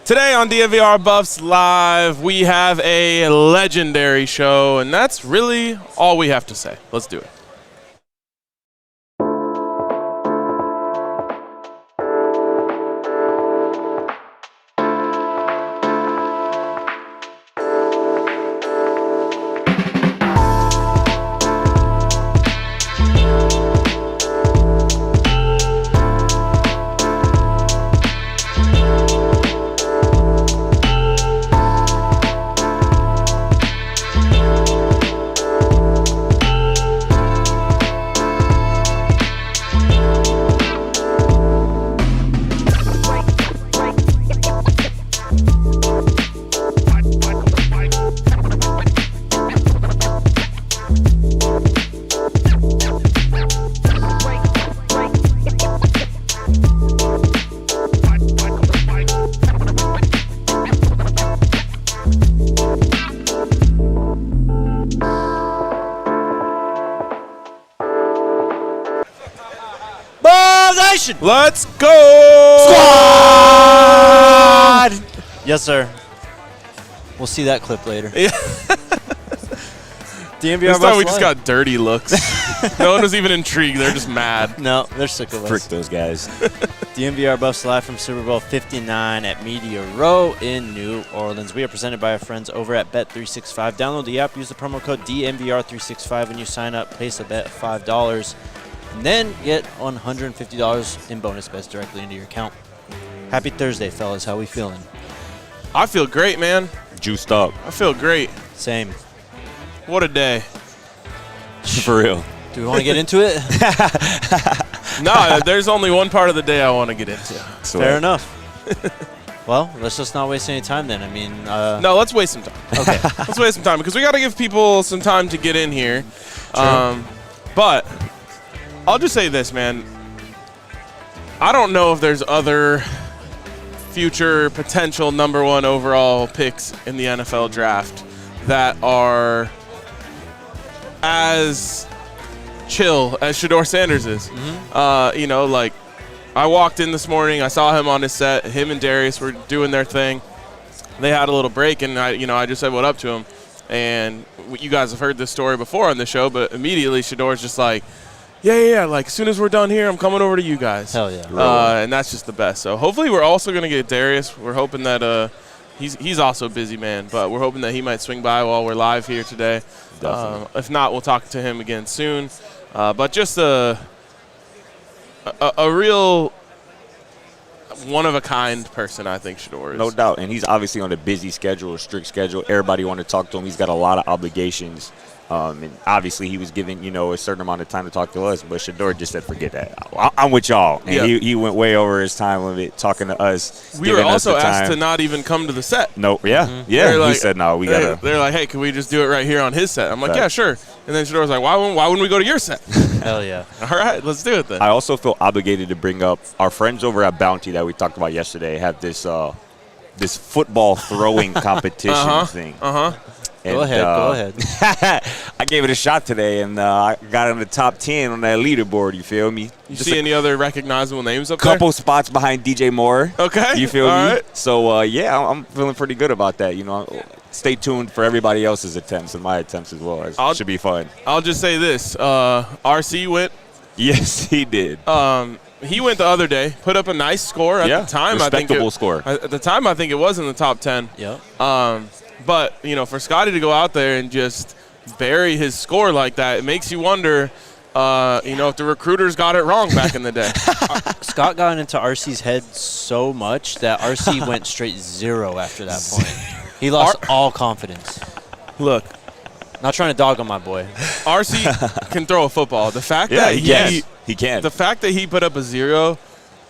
Today on DNVR Buffs Live, we have a legendary show, and that's really all we have to say. Let's do it. Let's go! Squad! Yes, sir. We'll see that clip later. Yeah. DNVR this Buffs time we Live. just got dirty looks. No one was even intrigued. They're just mad. No, they're sick of us. Frick those guys. DNVR Buffs Live from Super Bowl 59 at Media Row in New Orleans. We are presented by our friends over at Bet365. Download the app, use the promo code DNVR365 when you sign up. Place a bet of $5. And then get $150 in bonus bets directly into your account. Happy Thursday, fellas. How we feeling? I feel great, man. Juiced up. I feel great. Same. What a day. For real. Do we want to get into it? No, there's only one part of the day I want to get into. Fair enough. Well, let's just not waste any time then. I mean, no, let's waste some time. Okay. Let's waste some time because we got to give people some time to get in here. True. But I'll just say this, man. I don't know if there's other future potential number one overall picks in the NFL draft that are as chill as Shedeur Sanders is. Mm-hmm. Like I walked in this morning, I saw him on his set. Him and Darius were doing their thing. They had a little break, and I just said what up to him. And you guys have heard this story before on the show, but immediately Shedeur's just like, yeah. Like, as soon as we're done here, I'm coming over to you guys. Hell yeah. And that's just the best. So hopefully we're also going to get Darius. We're hoping that he's also a busy man, but we're hoping that he might swing by while we're live here today. If not, we'll talk to him again soon. But just a real one-of-a-kind person, I think Shedeur is. No doubt. And he's obviously on a busy schedule, a strict schedule. Everybody want to talk to him. He's got a lot of obligations. And obviously he was given, a certain amount of time to talk to us, but Shedeur just said, forget that. I'm with y'all. And he went way over his time limit talking to us. We were also asked to not even come to the set. No, yeah. Mm-hmm. Yeah, like, he said, no, we got to. They're like, hey, can we just do it right here on his set? I'm like, yeah, sure. And then Shedeur's like, why wouldn't we go to your set? Hell yeah. All right, let's do it then. I also feel obligated to bring up our friends over at Bounty that we talked about yesterday have this football throwing competition thing. And, go ahead. I gave it a shot today, and I got in the top 10 on that leaderboard, you feel me? You see any other recognizable names up there? Couple spots behind DJ Moore. Okay. You feel me? Right. So, I'm feeling pretty good about that. Stay tuned for everybody else's attempts and my attempts as well. It should be fun. I'll just say this. RC went. Yes, he did. He went the other day, put up a nice score. At the time, respectable score. At the time, I think it was in the top 10. Yep. But, for Scotty to go out there and just bury his score like that, it makes you wonder, if the recruiters got it wrong back in the day. Scott got into RC's head so much that RC went straight 0 after that point. He lost all confidence. Look. Not trying to dog on my boy. RC can throw a football. The fact that he can. The fact that he put up a 0.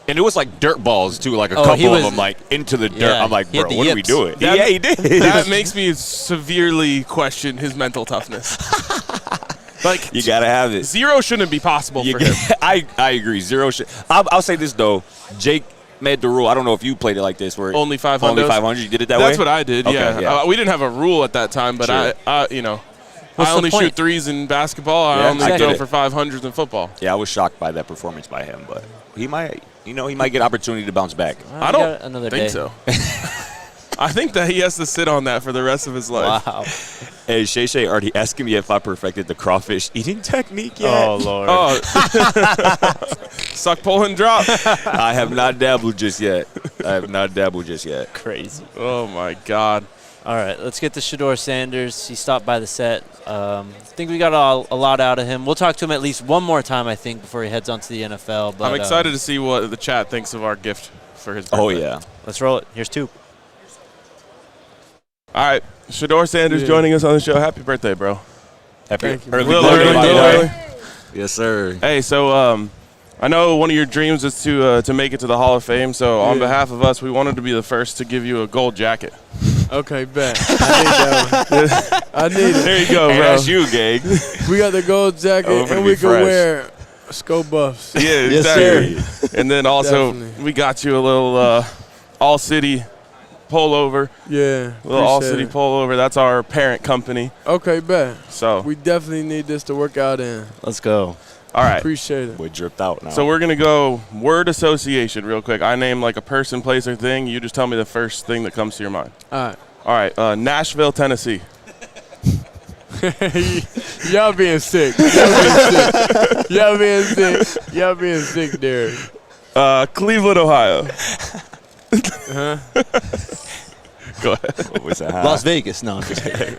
And it was like dirt balls, too, like a couple of them, like, into the dirt. I'm like, bro, what are we doing? Yeah, he did. That makes me severely question his mental toughness. Like, you got to have it. 0 shouldn't be possible for him. I agree. 0 should. I'll say this, though. Jake made the rule. I don't know if you played it like this. Where only 500. Only 500. You did it that way? That's what I did, okay, yeah. We didn't have a rule at that time, but sure. I only shoot threes in basketball. I only go for 500s in football. Yeah, I was shocked by that performance by him, but he might get opportunity to bounce back. I don't think so. I think that he has to sit on that for the rest of his life. Wow. Hey, Shay already asking me if I perfected the crawfish eating technique yet. Oh, Lord. Oh. Suck, pull, and drop. I have not dabbled just yet. Crazy. Oh, my God. All right, let's get to Shedeur Sanders. He stopped by the set. I think we got a lot out of him. We'll talk to him at least one more time, I think, before he heads on to the NFL. But, I'm excited to see what the chat thinks of our gift for his birthday. Oh, yeah. Let's roll it. Here's two. All right, Shedeur Sanders joining us on the show. Happy birthday, bro. Happy Early birthday, birthday. buddy. Yes, sir. Hey, so I know one of your dreams is to make it to the Hall of Fame. So on behalf of us, we wanted to be the first to give you a gold jacket. Okay, bet. I need that one. I need it. There you go, Hey, bro. that's you, gang. We got the gold jacket, Oh, and be we can fresh. wear Sco Buffs. Yeah, Yes, exactly. sir. And then also Definitely. we got you a little All-City pullover. Yeah. A little All-City appreciate pullover. That's our parent company. it. Okay, bet. So We definitely need this to work out in. Let's go. all right. Appreciate it. We're dripped out now. So we're gonna go word association real quick. I name like a person, place, or thing. You just tell me the first thing that comes to your mind. All right. All right, Nashville, Tennessee. Y'all being sick. Y'all being sick, Derek. Cleveland, Ohio. Huh? Go ahead. What was that? Las Vegas. No, I'm just kidding.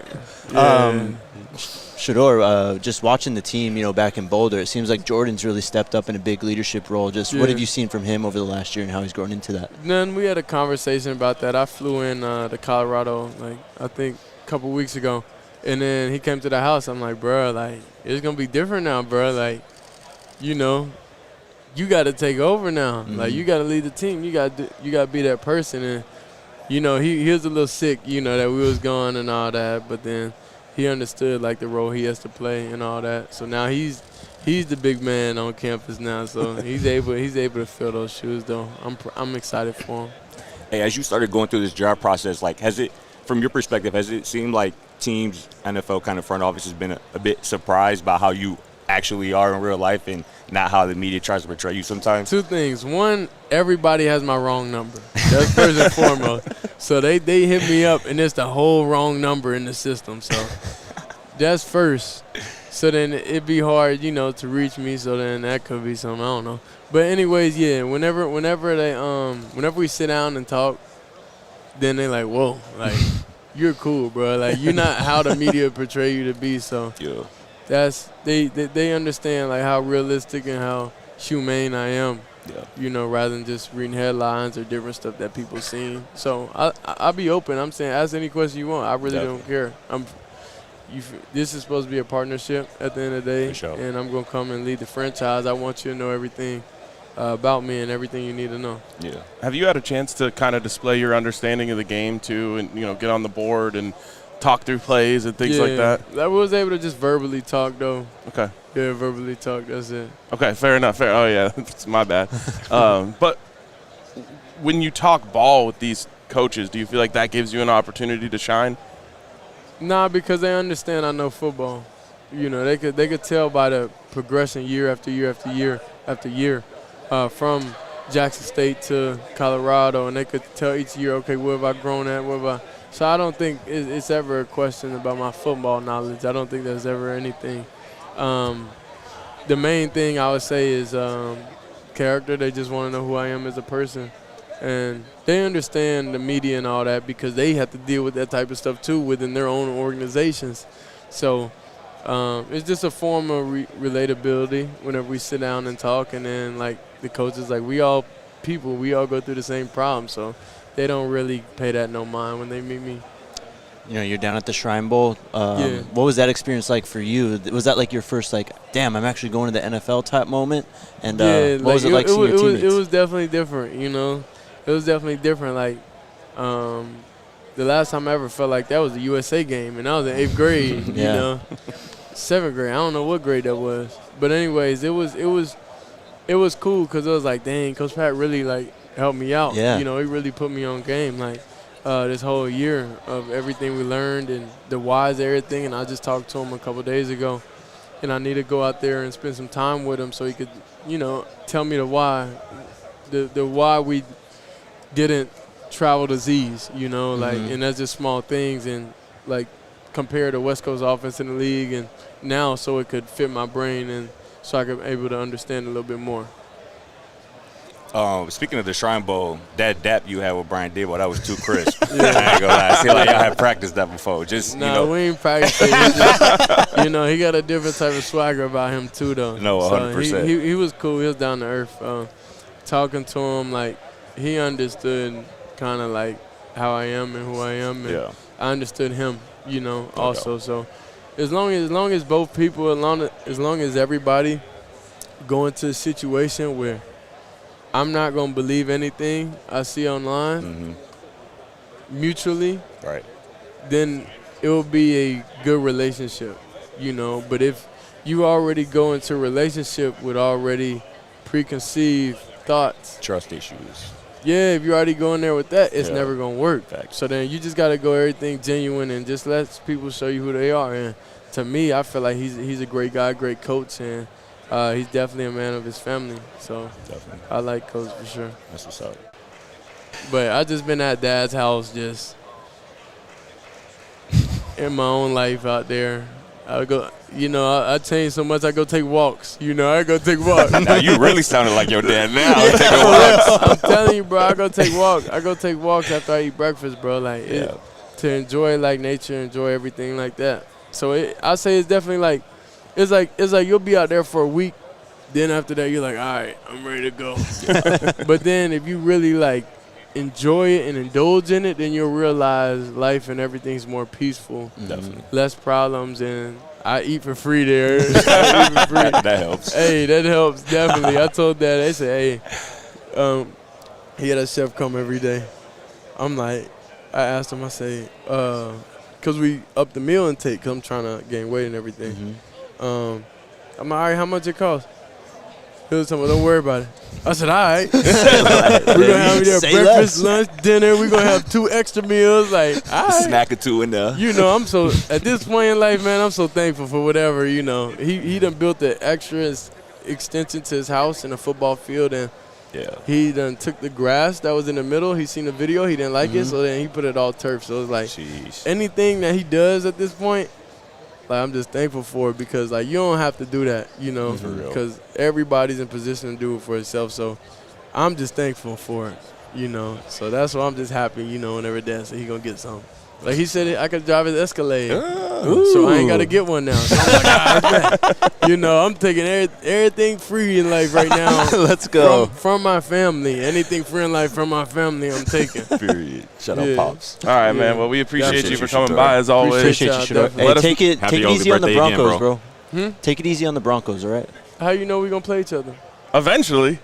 Shedeur, just watching the team, back in Boulder, it seems like Jordan's really stepped up in a big leadership role. Just what Yeah. have you seen from him over the last year and how he's grown into that? None. We had a conversation about that. I flew in to Colorado, I think a couple weeks ago, and then he came to the house. I'm like, bro, it's gonna be different now, bro. You got to take over now. Mm-hmm. You got to lead the team. You got to be that person. And he was a little sick, that we was gone and all that, but then he understood the role he has to play and all that. So now he's the big man on campus now. So he's able to fill those shoes though. I'm excited for him. Hey, as you started going through this draft process, has it, from your perspective, has it seemed like teams, NFL kind of front office has been a bit surprised by how you actually are in real life and not how the media tries to portray you sometimes? Two things. One, everybody has my wrong number. That's first and foremost. So they hit me up, and it's the whole wrong number in the system. So that's first. So then it'd be hard, to reach me. So then that could be something, I don't know. But anyways, yeah. Whenever we sit down and talk, then they like, whoa, you're cool, bro. You're not how the media portray you to be. So Yeah. that's they understand how realistic and how humane I am. Yeah. Rather than just reading headlines or different stuff that people seen. So I'll be open. I'm saying ask any question you want. I really don't care. This is supposed to be a partnership at the end of the day, For sure. and I'm gonna come and lead the franchise. I want you to know everything about me and everything you need to know. Yeah. Have you had a chance to kind of display your understanding of the game too, and get on the board and talk through plays and things like that? I was able to just verbally talk though. Okay. Yeah, verbally talk. That's it. Okay, fair enough. Oh, yeah, it's my bad. But when you talk ball with these coaches, do you feel like that gives you an opportunity to shine? Nah, because they understand I know football. They could tell by the progression year after year after year after year from Jackson State to Colorado, and they could tell each year, okay, what have I grown at? So I don't think it's ever a question about my football knowledge. I don't think there's ever anything. The main thing I would say is character. They just want to know who I am as a person. And they understand the media and all that because they have to deal with that type of stuff too within their own organizations. So it's just a form of relatability whenever we sit down and talk. And then, the coaches, we all people, we all go through the same problem. So they don't really pay that no mind when they meet me. You're down at the Shrine Bowl. Yeah. What was that experience like for you? Was that your first, damn, I'm actually going to the NFL type moment? And what was it like seeing your teammates? It was definitely different, It was definitely different. The last time I ever felt like that was a USA game, and I was in 8th grade, Yeah. 7th grade. I don't know what grade that was. But anyways, it was cool because it was dang, Coach Pat really, helped me out. Yeah. He really put me on game, this whole year of everything we learned and the whys of everything. And I just talked to him a couple days ago, and I need to go out there and spend some time with him so he could, tell me the why. The why we didn't traveled as ease, you know, like, and that's just small things, and like compare the West Coast offense in the league and now, so it could fit my brain and so I could be able to understand a little bit more. Speaking of the Shrine Bowl, that dap you had with Brian Daboll, that was too crisp. I ain't gonna lie. I feel like y'all had practiced that before. Just we ain't practiced it. You know, he got a different type of swagger about him too, though. No, 100%. So he was cool. He was down to earth. Talking to him, like, he understood kind of like how I am and who I am, and I understood him, you know, also. So as long as both people, as long as everybody go into a situation where I'm not gonna believe anything I see online mutually, right? Then it will be a good relationship, you know. But if you already go into a relationship with already preconceived thoughts, trust issues. Yeah, if you already go in there with that, it's never going to work. Fact. So then you just got to go everything genuine and just let people show you who they are. And to me, I feel like he's a great guy, great coach, and he's definitely a man of his family. So definitely, I like Coach for sure. That's what's up. But I just been at Dad's house just in my own life out there. I go, you know, I changed so much. I go take walks. You know, I go take walks. Now you really sounded like your dad now. Taking walks. I'm telling you, bro. I go take walks. I go take walks after I eat breakfast, bro. Like to enjoy like nature, enjoy everything like that. So I say it's definitely like it's like you'll be out there for a week. Then after that, you're like, all right, I'm ready to go. But then if you really like enjoy it and indulge in it, then you'll realize life and everything's more peaceful. Definitely. Less problems, and I eat for free there. I eat for free. That helps. Hey, that helps, definitely. I told Dad, they said, hey, he had a chef come every day. I'm like, I asked him, I say, because we up the meal intake, because I'm trying to gain weight and everything. I'm like, all right, how much it cost? He was telling me, don't worry about it. I said, all right. We're going to have there breakfast, lunch, dinner. We're going to have 2 extra meals. Like, all right. Snack or 2 in there. You know, I'm so, at this point in life, man, I'm so thankful for whatever, you know. He done built the extra extension to his house in a football field, and he done took the grass that was in the middle. He seen the video. He didn't like it, so then he put it all turf. So it's like anything that he does at this point, like, I'm just thankful for it because, like, you don't have to do that, you know, because everybody's in position to do it for itself. So I'm just thankful for it, you know. So that's why I'm just happy, you know, whenever Dad said he going to get something. Like he said, I could drive his Escalade, so I ain't got to get one now. So I'm like, you know, I'm taking everything free in life right now. Let's go. From my family. Anything free in life from my family, I'm taking. Period. Shout out, Pops. All right, man. Well, we appreciate you for coming by, as always. Appreciate you, Shedeur. Hey, take it easy on the Broncos, bro. Take it easy on the Broncos, all right? How you know we're going to play each other? Eventually.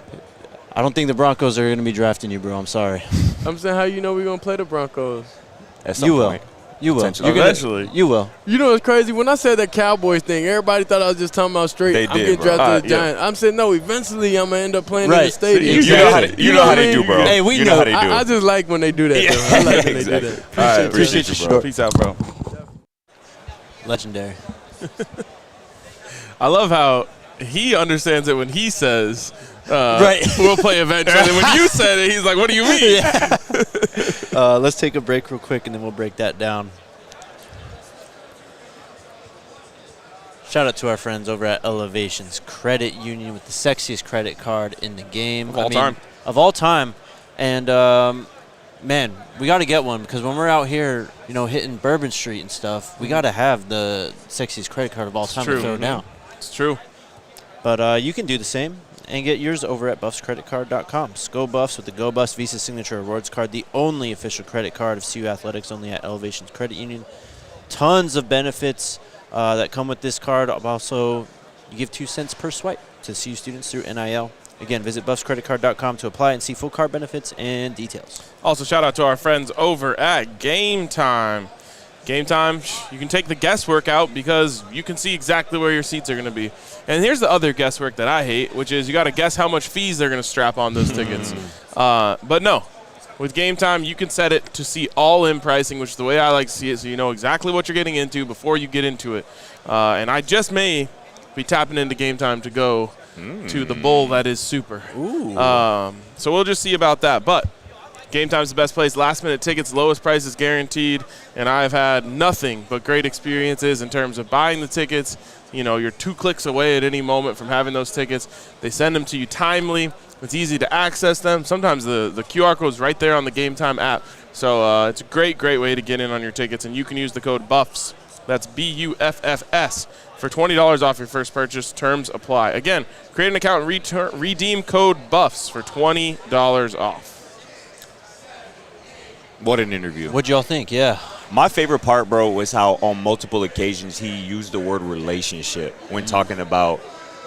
I don't think the Broncos are going to be drafting you, bro. I'm sorry. I'm saying, how you know we're going to play the Broncos? You will. You will. Eventually. You will. You know what's crazy? When I said that Cowboys thing, everybody thought I was just talking about straight. I'm getting drafted to the Giants. I'm saying, no, eventually I'm going to end up playing in the stadium. You know how they do, bro. Hey, we know. I just like when they do that, though. I like when they do that. All right, appreciate you, bro. Peace out, bro. Legendary. I love how he understands it when he says, we'll play eventually. When you said it, he's like, what do you mean? Let's take a break real quick, and then we'll break that down. Shout out to our friends over at Elevations Credit Union with the sexiest credit card in the game. Of all time. And, man, we got to get one because when we're out here, you know, hitting Bourbon Street and stuff, we got to have the sexiest credit card of all time to throw down. It's true. But you can do the same and get yours over at buffscreditcard.com. Go Buffs with the Go Buffs Visa Signature Rewards Card, the only official credit card of CU Athletics, only at Elevations Credit Union. Tons of benefits that come with this card. Also, you give 2 cents per swipe to CU students through NIL. Again, visit buffscreditcard.com to apply and see full card benefits and details. Also, shout out to our friends over at Game Time. Game Time, you can take the guesswork out because you can see exactly where your seats are going to be. And here's the other guesswork that I hate, which is you got to guess how much fees they're going to strap on those tickets. But no, with Game Time, you can set it to see all-in pricing, which is the way I like to see it, so you know exactly what you're getting into before you get into it. And I just may be tapping into Game Time to go to the bowl that is Super. So we'll just see about that. But Game Time's the best place. Last-minute tickets, lowest prices guaranteed, and I've had nothing but great experiences in terms of buying the tickets. You know, you're 2 clicks away at any moment from having those tickets. They send them to you timely. It's easy to access them. Sometimes the QR code is right there on the Game Time app. So it's a great way to get in on your tickets, and you can use the code BUFFS. That's BUFFS for $20 off your first purchase. Terms apply. Again, create an account and redeem code BUFFS for $20 off. What an interview. What'd y'all think? Yeah. My favorite part, bro, was how on multiple occasions he used the word relationship when talking about,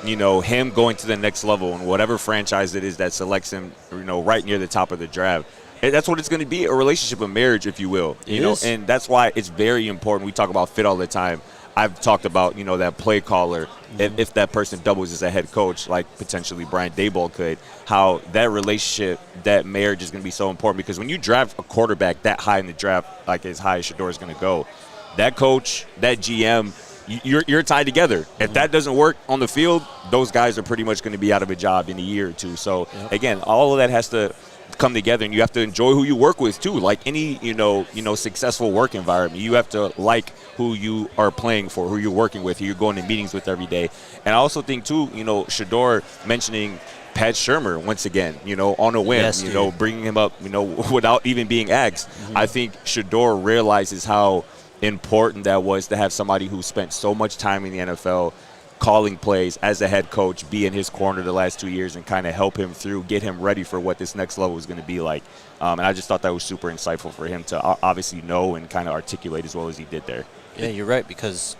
you know, him going to the next level and whatever franchise it is that selects him, you know, right near the top of the draft. And that's what it's going to be, a relationship, a marriage, if you will. You know, and that's why it's very important. We talk about fit all the time. I've talked about, you know, that play caller, if that person doubles as a head coach, like potentially Brian Daboll could, how that relationship, that marriage is going to be so important. Because when you draft a quarterback that high in the draft, like as high as Shedeur is going to go, that coach, that GM, you're tied together. If that doesn't work on the field, those guys are pretty much going to be out of a job in a year or two. So, again, all of that has to come together, and you have to enjoy who you work with too. Like any you know successful work environment, you have to like who you are playing for, who you're working with, who you're going to meetings with every day. And I also think too, you know, Shedeur mentioning Pat Shurmur once again, you know, on a whim, you know, bringing him up, you know, without even being asked. I think Shedeur realizes how important that was to have somebody who spent so much time in the NFL calling plays as a head coach, be in his corner the last 2 years and kind of help him through, get him ready for what this next level is going to be like. And I just thought that was super insightful for him to obviously know and kind of articulate as well as he did there. Yeah, you're right, because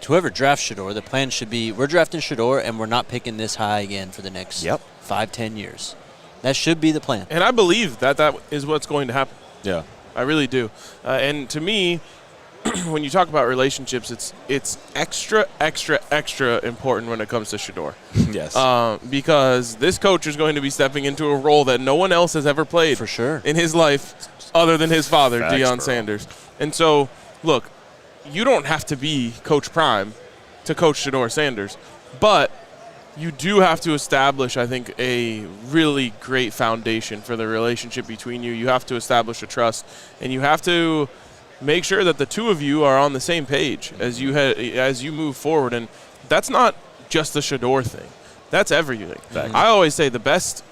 whoever drafts Shedeur, the plan should be, we're drafting Shedeur and we're not picking this high again for the next 5-10 years. That should be the plan. And I believe that is what's going to happen. Yeah. I really do. And to me, when you talk about relationships, it's extra important when it comes to Shedeur. Yes. Because this coach is going to be stepping into a role that no one else has ever played for sure in his life other than his father, Deion Sanders. And so, look, you don't have to be Coach Prime to coach Shedeur Sanders, but you do have to establish, I think, a really great foundation for the relationship between you. You have to establish a trust, and you have to make sure that the two of you are on the same page as you move forward. And that's not just the Shedeur thing. That's everything. Exactly. I always say the best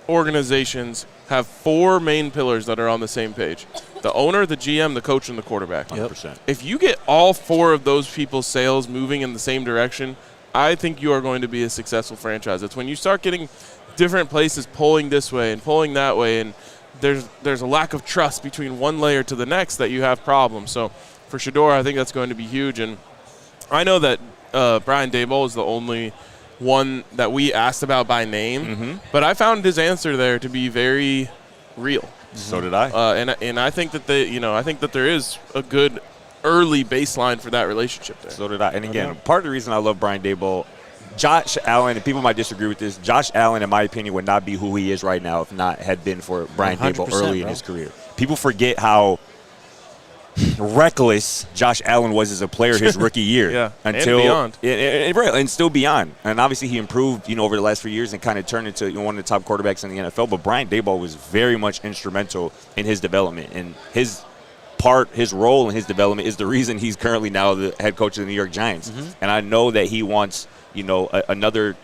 organizations have 4 main pillars that are on the same page: the owner, the GM, the coach, and the quarterback. 100%. If you get all 4 of those people's sails moving in the same direction, I think you are going to be a successful franchise. It's when you start getting different places pulling this way and pulling that way, and there's a lack of trust between one layer to the next, that you have problems. So for Shedeur, I think that's going to be huge. And I know that Brian Daboll is the only one that we asked about by name, but I found his answer there to be very real. So did I. And I think that I think that there is a good early baseline for that relationship there. So did I. And again, part of the reason I love Brian Daboll, Josh Allen, and people might disagree with this, Josh Allen, in my opinion, would not be who he is right now if not had been for Brian Daboll early in his career. People forget how reckless Josh Allen was as a player his rookie year. Until and beyond. And still beyond. And obviously he improved, over the last few years and kind of turned into one of the top quarterbacks in the NFL. But Brian Daboll was very much instrumental in his development. And his role in his development is the reason he's currently now the head coach of the New York Giants. And I know that he wants another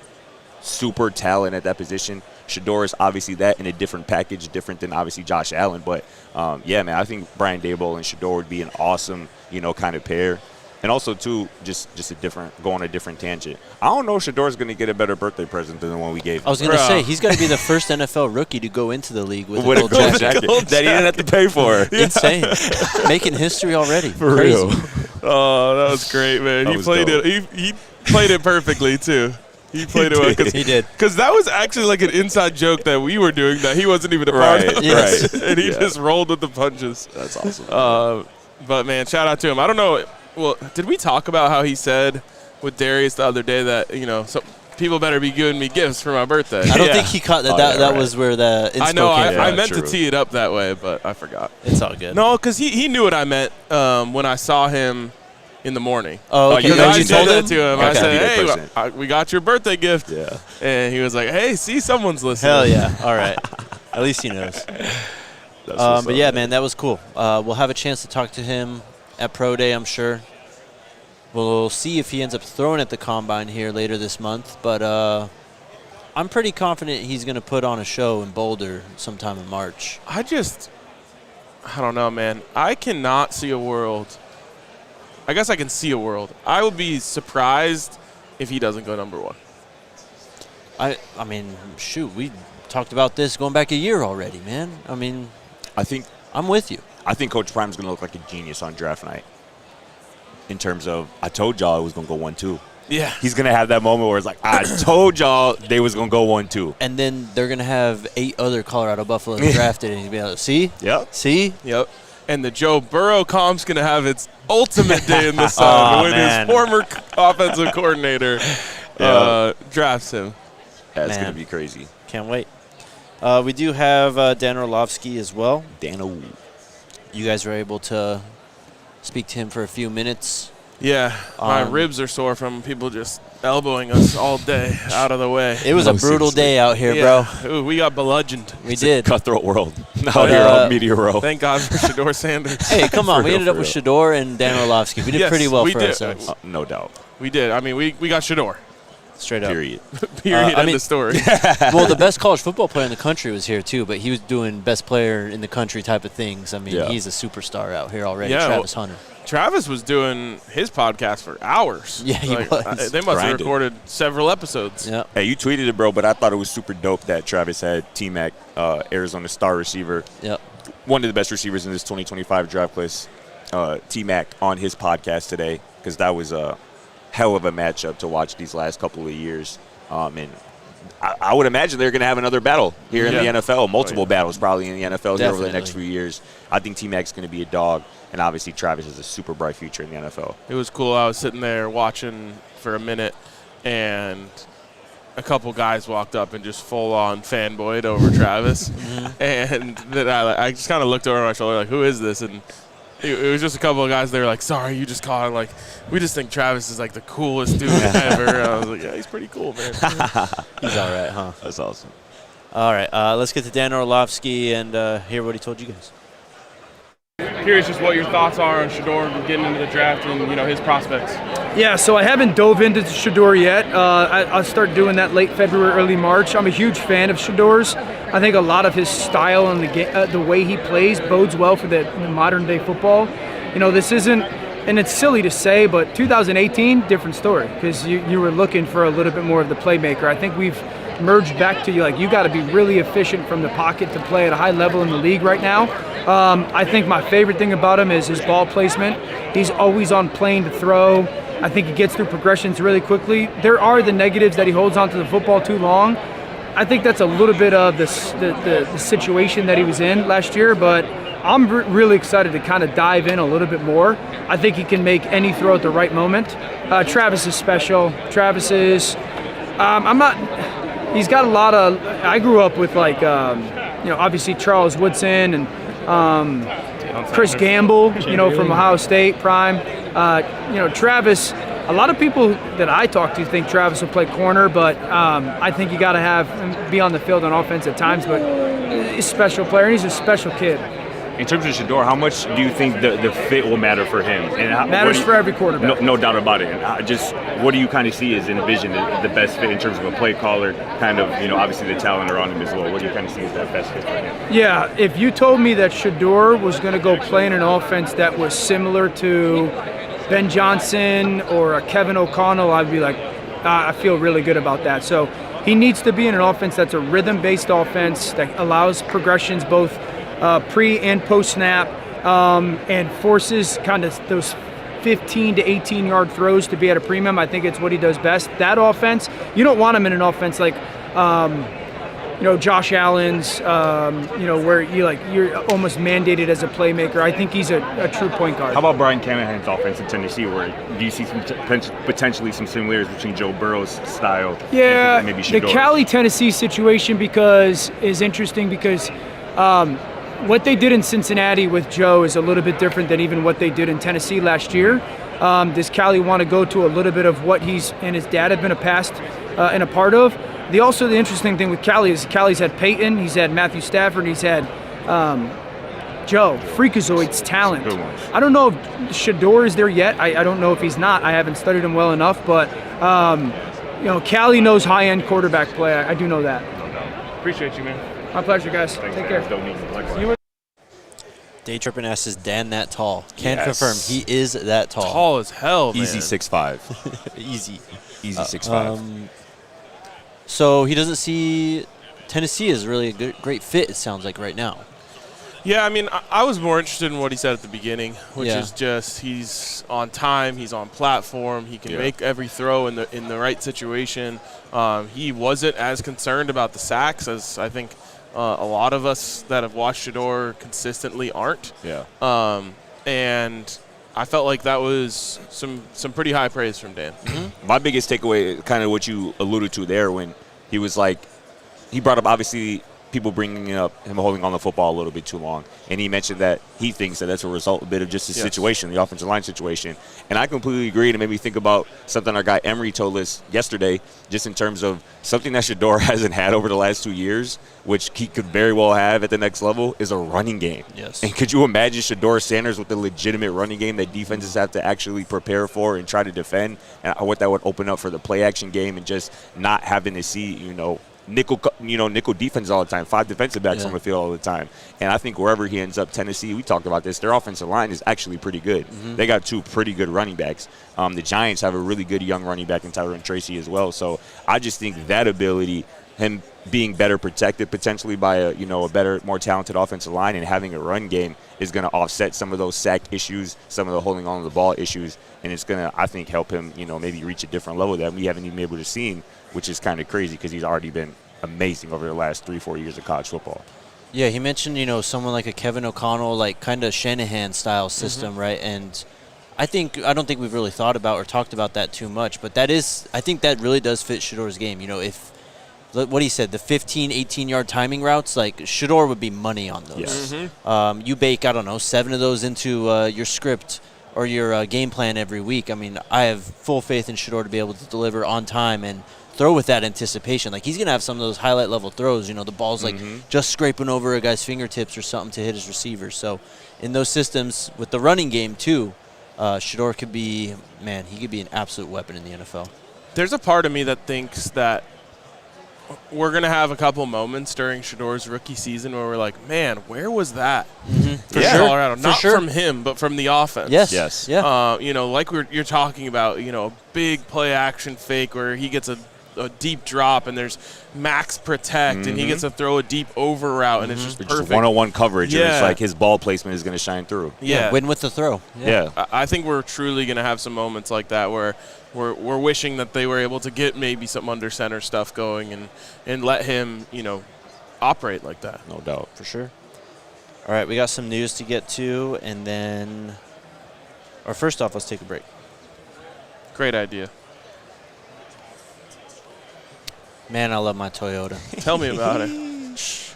super talent at that position. Shedeur is obviously that in a different package, different than obviously Josh Allen. But, I think Brian Daboll and Shedeur would be an awesome, kind of pair. And also, too, just go on a different tangent. I don't know if Shedeur's going to get a better birthday present than the one we gave him. I was going to say, he's going to be the first NFL rookie to go into the league with a gold jacket that he didn't have to pay for. Insane. Making history already. For Crazy. real. Oh, that was great, man. He played it. He played it perfectly, too. He played it well. He did. Because that was actually like an inside joke that we were doing that he wasn't even a part of. Yes. And he just rolled with the punches. That's awesome. But, man, shout out to him. I don't know. Well, did we talk about how he said with Darius the other day that, so people better be giving me gifts for my birthday? I don't think he caught that. That was where the inspo I know. came from. I meant to tee it up that way, but I forgot. It's all good. No, because he knew what I meant when I saw him in the morning. Oh, okay. I said that to him. Okay. I said, hey, we got your birthday gift. Yeah. And he was like, hey, see, someone's listening. Hell yeah. All right. At least he knows. But yeah, man, that was cool. We'll have a chance to talk to him at Pro Day, I'm sure. We'll see if he ends up throwing at the Combine here later this month. But I'm pretty confident he's going to put on a show in Boulder sometime in March. I don't know, man. I cannot see a world. I guess I can see a world. I would be surprised if he doesn't go number 1. I mean, shoot, we talked about this going back a year already, man. I mean, I'm with you. I think Coach Prime's going to look like a genius on draft night in terms of, I told y'all it was going to go 1-2. Yeah. He's going to have that moment where it's like, I told y'all they was going to go 1-2. And then they're going to have 8 other Colorado Buffaloes drafted, and he'll be like, see? Yep. See? Yep. And the Joe Burrow comp's going to have its ultimate day in the sun when his former offensive coordinator drafts him. That's going to be crazy. Can't wait. We do have Dan Orlovsky as well. Dano. You guys were able to speak to him for a few minutes. Yeah, my ribs are sore from people just elbowing us all day out of the way. It was a brutal day out here, bro. Ooh, we got bludgeoned. We did. Cutthroat world. Out here on Media Row. Thank God for Shedeur Sanders. Hey, come on. We ended up with Shedeur and Dan Orlovsky. We did pretty well for ourselves. No doubt. We did. I mean, we got Shedeur. Straight up. Period. End of story. Well, the best college football player in the country was here, too, but he was doing best player in the country type of things. I mean, he's a superstar out here already, Travis Hunter. Travis was doing his podcast for hours. Yeah, he was. They must have recorded several episodes. Yeah. Hey, you tweeted it, bro, but I thought it was super dope that Travis had T-Mac, Arizona star receiver. Yep. One of the best receivers in this 2025 draft class, T-Mac, on his podcast today, because that was a hell of a matchup to watch these last couple of years. And I would imagine they're going to have another battle here in the NFL, multiple battles probably in the NFL here over the next few years. I think T-Mac's going to be a dog, and obviously Travis has a super bright future in the NFL. It was cool. I was sitting there watching for a minute, and a couple guys walked up and just full-on fanboyed over Travis. And then I just kind of looked over my shoulder like, who is this? And it was just a couple of guys. They were like, sorry, you just caught him. Like, we just think Travis is like the coolest dude ever. I was like, yeah, he's pretty cool, man. He's all right, huh? That's awesome. All right, let's get to Dan Orlovsky and hear what he told you guys. Curious just what your thoughts are on Shedeur getting into the draft and, his prospects. Yeah, so I haven't dove into Shedeur yet. I'll start doing that late February, early March. I'm a huge fan of Shedeur's. I think a lot of his style and the way he plays bodes well for the modern day football. This isn't, and it's silly to say, but 2018, different story, because you were looking for a little bit more of the playmaker. I think we've merged back to you got to be really efficient from the pocket to play at a high level in the league right now. I think my favorite thing about him is his ball placement. He's always on plane to throw. I think he gets through progressions really quickly. There are the negatives that he holds onto the football too long. I think that's a little bit of the situation that he was in last year, but I'm really excited to kind of dive in a little bit more. I think he can make any throw at the right moment. Travis is special. Travis is, he's got a lot of, I grew up with obviously Charles Woodson and Chris Gamble, from Ohio State, Prime. Travis, a lot of people that I talk to think Travis will play corner, but I think you got to be on the field on offense at times, but he's a special player, and he's a special kid. In terms of Shedeur, how much do you think the fit will matter for him? And matters for every quarterback. No doubt about it. And what do you kind of see as envision the best fit in terms of a play caller, kind of, obviously the talent around him as well? What do you kind of see as that best fit for him? Yeah, if you told me that Shedeur was going to go play in an offense that was similar to Ben Johnson or a Kevin O'Connell, I'd be like, I feel really good about that. So he needs to be in an offense that's a rhythm-based offense that allows progressions both pre and post snap, and forces kind of those 15 to 18 yard throws to be at a premium. I think it's what he does best. That offense, you don't want him in an offense like Josh Allen's, where you're almost mandated as a playmaker. I think he's a true point guard. How about Brian Callahan's offense in Tennessee? Where do you see potentially some similarities between Joe Burrow's style? Yeah, and maybe the Shedeur? Cali Tennessee situation is interesting because. What they did in Cincinnati with Joe is a little bit different than even what they did in Tennessee last year. Does Cali want to go to a little bit of what he's and his dad have been a past and a part of? The interesting thing with Cali is Cali's had Peyton, he's had Matthew Stafford, he's had Joe, freakazoid's talent. Good ones. I don't know if Shedeur is there yet. I don't know if he's not. I haven't studied him well enough, but Cali knows high-end quarterback play. I do know that. No doubt. Appreciate you, man. My pleasure, guys. Thanks, Take man. care. Don't need to. Likewise. Day Trippin asks, is Dan that tall? Can Yes. confirm he is that tall. Tall as hell, man. Easy 6'5". Easy. Easy 6'5". So he doesn't see Tennessee as really a great fit, it sounds like, right now. Yeah, I mean, I was more interested in what he said at the beginning, which Yeah. is just he's on time, he's on platform, he can make every throw in the right situation. He wasn't as concerned about the sacks as I think a lot of us that have watched Shedeur consistently aren't. Yeah. And I felt like that was some pretty high praise from Dan. My biggest takeaway, kind of what you alluded to there, when he was like, he brought up obviously people bringing up him holding on the football a little bit too long, and he mentioned that he thinks that that's a result a bit of just the situation, the offensive line situation. And I completely agree, and it made me think about something our guy Emery told us yesterday, just in terms of something that Shedeur hasn't had over the last 2 years, which he could very well have at the next level, is a running game. Yes. And could you imagine Shedeur Sanders with a legitimate running game that defenses have to actually prepare for and try to defend, and what that would open up for the play action game, and just not having to see, nickel defense all the time, 5 defensive backs on the field all the time. And I think wherever he ends up, Tennessee, we talked about this, their offensive line is actually pretty good. They got 2 pretty good running backs. The Giants have a really good young running back in Tyrone Tracy as well. So I just think that ability, him being better protected potentially by a better, more talented offensive line, and having a run game is going to offset some of those sack issues, some of the holding on to the ball issues, and it's going to, I think, help him, maybe reach a different level that we haven't even been able to see, which is kind of crazy because he's already been amazing over the last 3-4 years of college football. Yeah, he mentioned, someone like a Kevin O'Connell, like kind of Shanahan-style system, right? And I don't think we've really thought about or talked about that too much, but I think that really does fit Shedeur's game. If what he said, the 15, 18-yard timing routes, like Shedeur would be money on those. Yes. You bake, 7 of those into your script or your game plan every week. I mean, I have full faith in Shedeur to be able to deliver on time and throw with that anticipation. Like, he's going to have some of those highlight level throws, the ball's like just scraping over a guy's fingertips or something to hit his receiver. So in those systems with the running game too, Shedeur could be, he could be an absolute weapon in the NFL. There's a part of me that thinks that we're going to have a couple moments during Shedeur's rookie season where we're like, man, where was that for Colorado? Not from him, but from the offense. Yes. Yeah. Like you're talking about, a big play action fake where he gets a deep drop and there's max protect and he gets to throw a deep over route and it's just perfect. Just one-on-one coverage, and it's like his ball placement is going to shine through. Yeah. Win with the throw. Yeah. I think we're truly going to have some moments like that where we're wishing that they were able to get maybe some under center stuff going and let him, operate like that. No doubt. For sure. All right, we got some news to get to, and then, or first off, let's take a break. Great idea. Man, I love my Toyota. Tell me about it.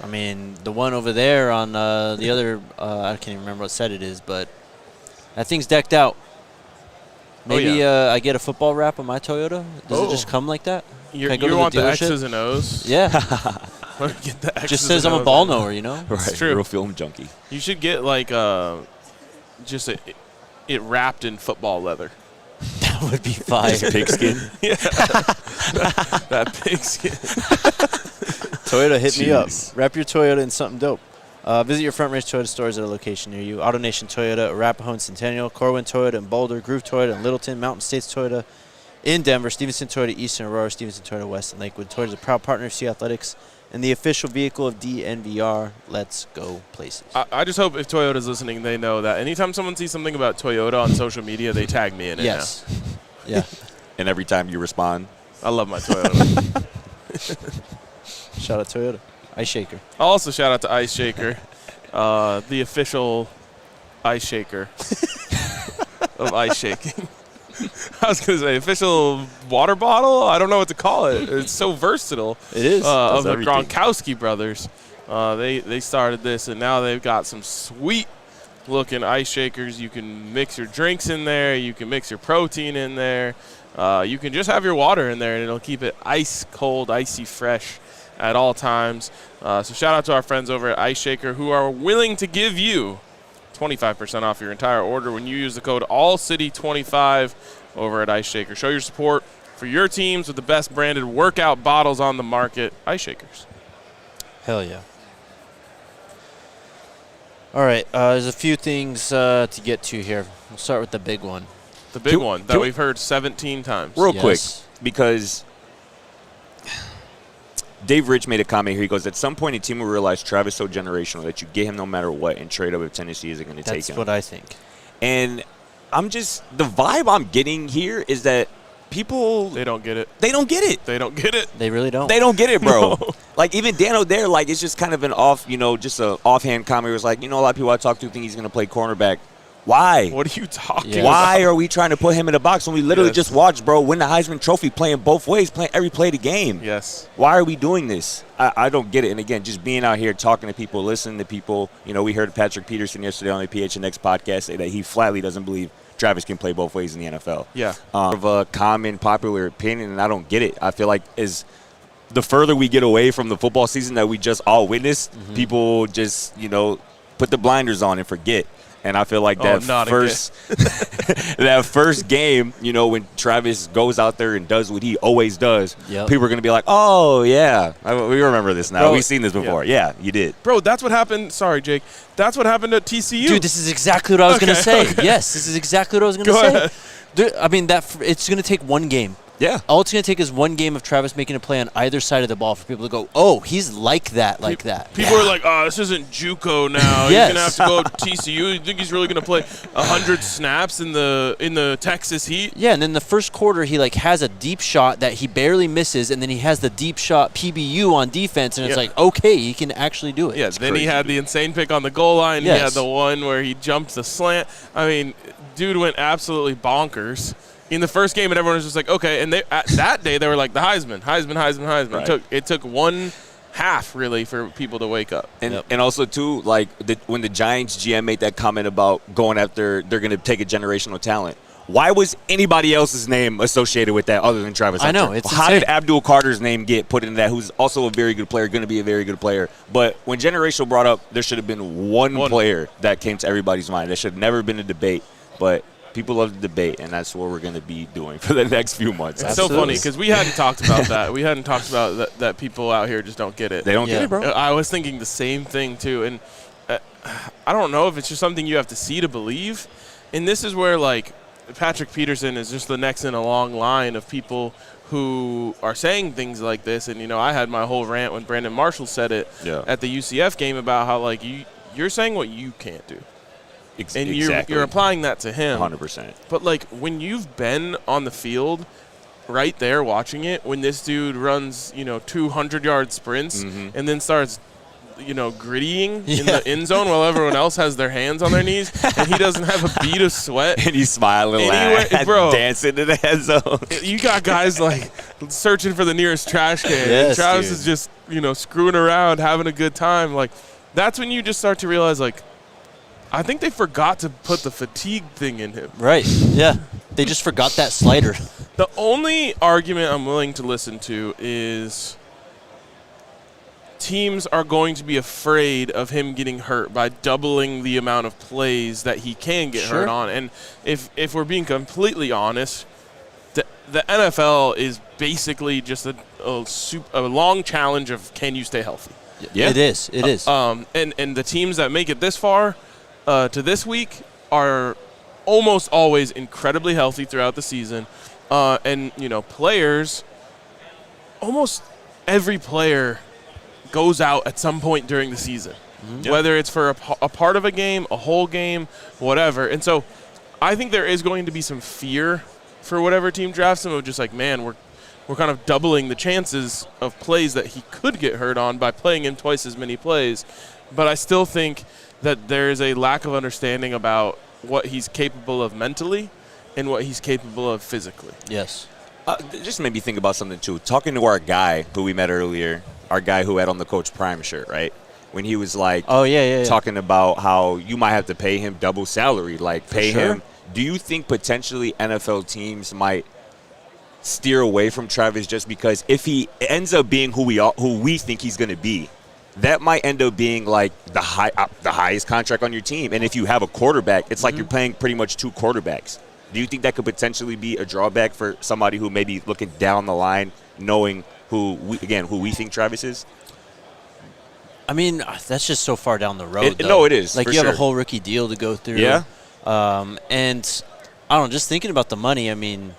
I mean, the one over there on the other, I can't even remember what set it is, but that thing's decked out. Maybe I get a football wrap on my Toyota. Does it just come like that? You Can I go to want the the dealership? X's and O's? Yeah. Get the X's Just says and I'm a O's ball on it. knower, Right. true. Real film junkie. You should get like just it wrapped in football leather. That would be fire. Pigskin. Yeah. that pigskin. Toyota, hit me up. Jeez. Wrap your Toyota in something dope. Visit your Front Range Toyota stores at a location near you. AutoNation Toyota, Arapahoe and Centennial, Corwin Toyota in Boulder, Groove Toyota in Littleton, Mountain States Toyota in Denver, Stevenson Toyota East and Aurora, Stevenson Toyota West and Lakewood. Toyota is a proud partner of SEA Athletics and the official vehicle of DNVR. Let's go places. I just hope if Toyota's listening, they know that anytime someone sees something about Toyota on social media, they tag me in it Yes. Yeah. And every time you respond, now. I love my Toyota. Shout out Toyota. Ice Shaker. I'll also shout out to Ice Shaker, the official ice shaker of ice shaking. I was going to say official water bottle. I don't know what to call it. It's so versatile. It is. Of the everything. Gronkowski brothers. They started this, and now they've got some sweet-looking ice shakers. You can mix your drinks in there. You can mix your protein in there. You can just have your water in there, and it'll keep it ice cold, icy fresh. at all times. So shout out to our friends over at Ice Shaker who are willing to give you 25% off your entire order when you use the code ALLCITY25 over at Ice Shaker. Show your support for your teams with the best branded workout bottles on the market, Ice Shakers. Hell yeah. All right, there's a few things to get to here. We'll start with the big one. The big one that we've heard 17 times. Real quick, because Dave Rich made a comment here. He goes, at some point, a team will realize Travis is so generational that you get him no matter what and trade up if Tennessee isn't going to take him. That's what I think. And the vibe I'm getting here is that people, they don't get it. They don't get it. They don't get it. They really don't. They don't get it, bro. No. Like, even Dan O'Dare, like, it's just kind of an just a offhand comment. It was like, a lot of people I talk to think he's going to play cornerback. Why? What are you talking about? Why are we trying to put him in a box when we literally just watched, bro, win the Heisman Trophy playing both ways, playing every play of the game? Yes. Why are we doing this? I don't get it. And, again, just being out here talking to people, listening to people. We heard Patrick Peterson yesterday on the PHNX podcast say that he flatly doesn't believe Travis can play both ways in the NFL. Yeah. Of a common, popular opinion, and I don't get it. I feel like the further we get away from the football season that we just all witnessed, people just, put the blinders on and forget. And I feel like that first game, when Travis goes out there and does what he always does, people are going to be like, oh, yeah, we remember this now. Bro, we've seen this before. Yeah, you did. Bro, that's what happened. Sorry, Jake. That's what happened at TCU. Dude, this is exactly what I was going to say. Okay. Yes, this is exactly what I was going to say. Ahead. Dude, I mean, it's going to take one game. Yeah. All it's going to take is one game of Travis making a play on either side of the ball for people to go, oh, he's like that. People are like, oh, this isn't JUCO now. Yes. He's going to have to go to TCU. You think he's really going to play 100 snaps in the Texas Heat? Yeah, and then the first quarter he has a deep shot that he barely misses, and then he has the deep shot PBU on defense, and it's like, okay, he can actually do it. Yeah, then he had the insane pick on the goal line. Yes. He had the one where he jumped the slant. I mean, dude went absolutely bonkers in the first game, and everyone was just like, okay. And that day, they were like, the Heisman. Right. It took one half, really, for people to wake up. And also, too, when the Giants GM made that comment about going after, they're going to take a generational talent. Why was anybody else's name associated with that other than Travis Hunter? I know. It's How insane. did Abdul Carter's name get put in that, who's also a very good player, going to be a very good player? But when generational brought up, there should have been one player that came to everybody's mind. There should have never been a debate. But people love to debate, and that's what we're going to be doing for the next few months. It's so funny because we hadn't talked about that. We hadn't talked about that people out here just don't get it. They don't get it, bro. I was thinking the same thing, too. And I don't know if it's just something you have to see to believe. And this is where, Patrick Peterson is just the next in a long line of people who are saying things like this. And, I had my whole rant when Brandon Marshall said it at the UCF game about how, you're saying what you can't do. And you're applying that to him. 100%. But, when you've been on the field right there watching it, when this dude runs, 200-yard sprints and then starts, grittying in the end zone while everyone else has their hands on their knees and he doesn't have a beat of sweat. And he's smiling, bro, dancing to the end zone. You got guys, searching for the nearest trash can. Yes, and Travis dude. is just, screwing around, having a good time. That's when you just start to realize, I think they forgot to put the fatigue thing in him. Right, yeah. They just forgot that slider. The only argument I'm willing to listen to is teams are going to be afraid of him getting hurt by doubling the amount of plays that he can get hurt on. And if we're being completely honest, the NFL is basically just a long challenge of can you stay healthy. Yeah. It is. And the teams that make it this far to this week are almost always incredibly healthy throughout the season. And, players, almost every player goes out at some point during the season, whether it's for a part of a game, a whole game, whatever. And so I think there is going to be some fear for whatever team drafts him of just man, we're kind of doubling the chances of plays that he could get hurt on by playing him twice as many plays. But I still think that there is a lack of understanding about what he's capable of mentally and what he's capable of physically. Yes. Just made me think about something, too. Talking to our guy who we met earlier, our guy who had on the Coach Prime shirt, right? When he was talking about how you might have to pay him double salary, pay him. Do you think potentially NFL teams might steer away from Travis just because if he ends up being who we think he's going to be, that might end up being like the highest contract on your team. And if you have a quarterback, it's like you're playing pretty much 2 quarterbacks. Do you think that could potentially be a drawback for somebody who may be looking down the line, knowing who we think Travis is? I mean, that's just so far down the road. No, it is. Like, you have a whole rookie deal to go through. Yeah. And I don't know, just thinking about the money, I mean,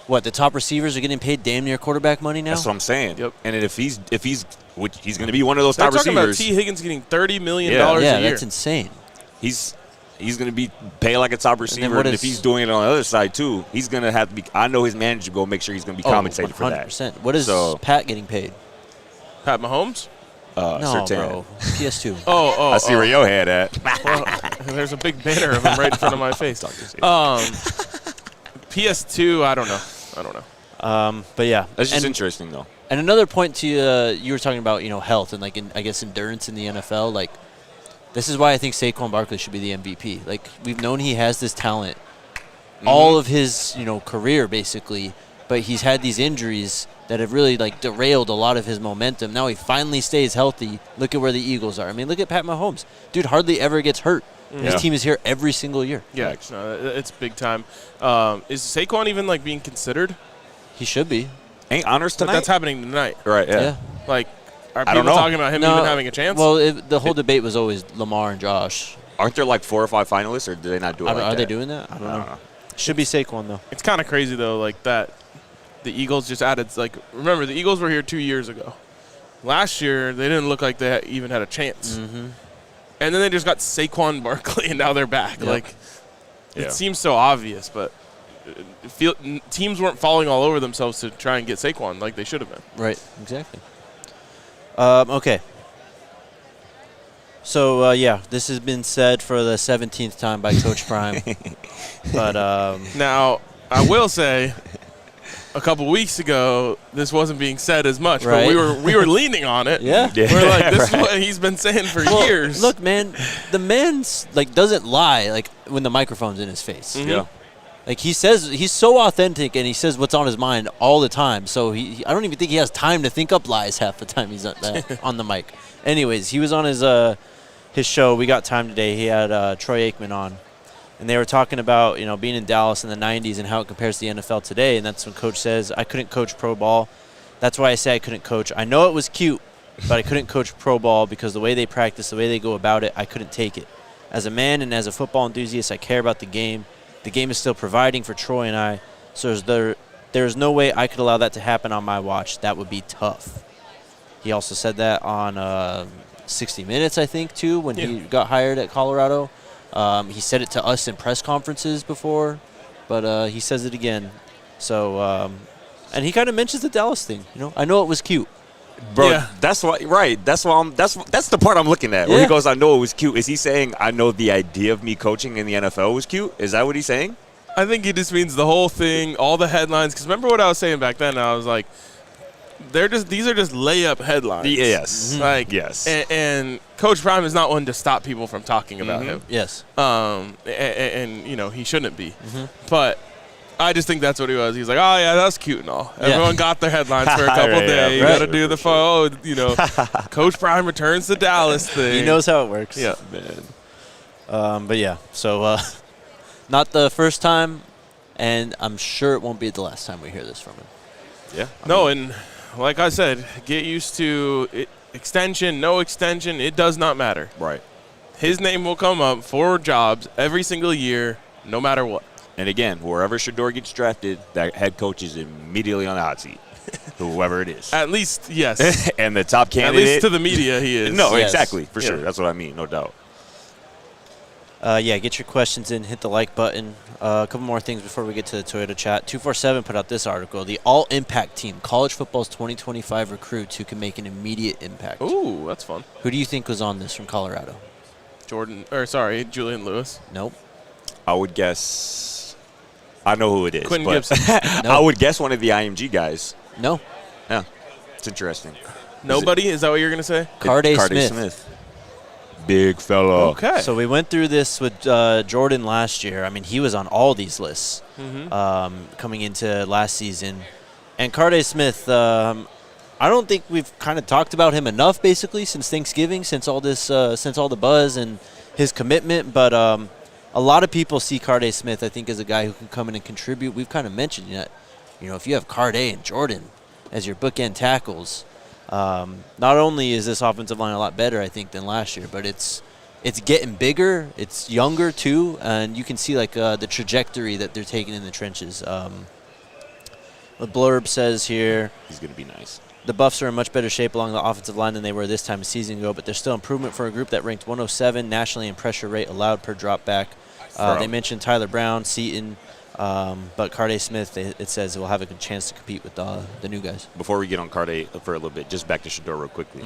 the top receivers are getting paid damn near quarterback money now? That's what I'm saying. Yep. And if he's going to be one of those top They're talking about receivers. T. Higgins getting $30 million a Yeah, year. that's insane. He's going to be paid like a top receiver, and if he's doing it on the other side too, he's going to have to be. I know his manager will make sure he's going to be compensated for that. 100%. What is Pat getting paid? Pat Mahomes? No, Surtain. bro. PS2. I see where your head at. Well, there's a big banner of him right in front of my face. PS2, I don't know. But yeah, That's just interesting though. And another point to you were talking about, health and like I guess endurance in the NFL. Like, this is why I think Saquon Barkley should be the MVP. Like, we've known he has this talent all of his career basically, but he's had these injuries that have really like derailed a lot of his momentum. Now he finally stays healthy. Look at where the Eagles are. I mean, look at Pat Mahomes. Dude hardly ever gets hurt. His team is here every single year. Yeah, no, it's big time. Is Saquon even like being considered? He should be. Ain't honors tonight? That's happening tonight. Right, yeah. Like, are people talking about him even having a chance? Well, the whole debate was always Lamar and Josh. Aren't there like 4 or 5 finalists, or do they not do it like that? Are they doing that? I don't know. Should be Saquon, though. It's kind of crazy, though, like that. The Eagles just added, like, remember, the Eagles were here 2 years ago. Last year, they didn't look like they even had a chance. And then they just got Saquon Barkley, and now they're back. Yep. Like, it seems so obvious, but teams weren't falling all over themselves to try and get Saquon like they should have been. Right, exactly. Okay. So, this has been said for the 17th time by Coach Prime. But now, I will say, a couple weeks ago, this wasn't being said as much, but we were leaning on it. Yeah. We're like, this is what he's been saying for years. Look, man, the man's doesn't lie when the microphone's in his face. Yeah. Like, he says, he's so authentic, and he says what's on his mind all the time. So I don't even think he has time to think up lies half the time he's on the mic. Anyways, he was on his show. We Got Time Today. He had Troy Aikman on. And they were talking about, being in Dallas in the 90s and how it compares to the NFL today. And that's when Coach says, I couldn't coach pro ball. That's why I say I couldn't coach. I know it was cute, but I couldn't coach pro ball because the way they practice, the way they go about it, I couldn't take it. As a man and as a football enthusiast, I care about the game. The game is still providing for Troy and I. So there's no way I could allow that to happen on my watch. That would be tough. He also said that on 60 Minutes, I think, too, when he got hired at Colorado. He said it to us in press conferences before, but he says it again. So, and he kind of mentions the Dallas thing. I know it was cute, bro. That's why. Right. That's why. That's the part I'm looking at. Where he goes, I know it was cute. Is he saying I know the idea of me coaching in the NFL was cute? Is that what he's saying? I think he just means the whole thing, all the headlines. Because remember what I was saying back then? I was like, these are just layup headlines. Yes. Like, yes. And Coach Prime is not one to stop people from talking about him. Yes. And he shouldn't be. But I just think that's what he was. He's like, oh, yeah, that's cute and all. Everyone got their headlines for a couple days. You got to do the Coach Prime returns to Dallas thing. He knows how it works. Yeah. Man. But, yeah, so not the first time, and I'm sure it won't be the last time we hear this from him. Yeah. No, and like I said, get used to it. Extension, no extension, it does not matter. Right. His name will come up for jobs every single year, no matter what. And again, wherever Shedeur gets drafted, that head coach is immediately on the hot seat, whoever it is. At least, yes. And the top candidate. At least to the media, he is. No, exactly, for sure. That's what I mean, no doubt. Get your questions in. Hit the like button. A couple more things before we get to the Toyota chat. 247 put out this article. The All-Impact Team, college football's 2025 recruits who can make an immediate impact. Ooh, that's fun. Who do you think was on this from Colorado? Julian Lewis. Nope. I would guess. I know who it is. Quentin Gibson. No. I would guess one of the IMG guys. No. Yeah, it's interesting. Nobody? Is that what you're going to say? Carday Smith. Big fella. Okay. So we went through this with Jordan last year. I mean, he was on all these lists coming into last season. And Carday Smith, I don't think we've kind of talked about him enough, basically, since Thanksgiving, since all the buzz and his commitment. But a lot of people see Carday Smith, I think, as a guy who can come in and contribute. We've kind of mentioned that, if you have Carday and Jordan as your bookend tackles, not only is this offensive line a lot better, I think, than last year, but it's getting bigger. It's younger, too, and you can see, the trajectory that they're taking in the trenches. The blurb says here, He's going to be nice. The Buffs are in much better shape along the offensive line than they were this time a season ago, but there's still improvement for a group that ranked 107 nationally in pressure rate allowed per drop back. They mentioned Tyler Brown, Seaton, but Carday Smith, it says, will have a good chance to compete with the new guys. Before we get on Carday for a little bit, just back to Shedeur real quickly.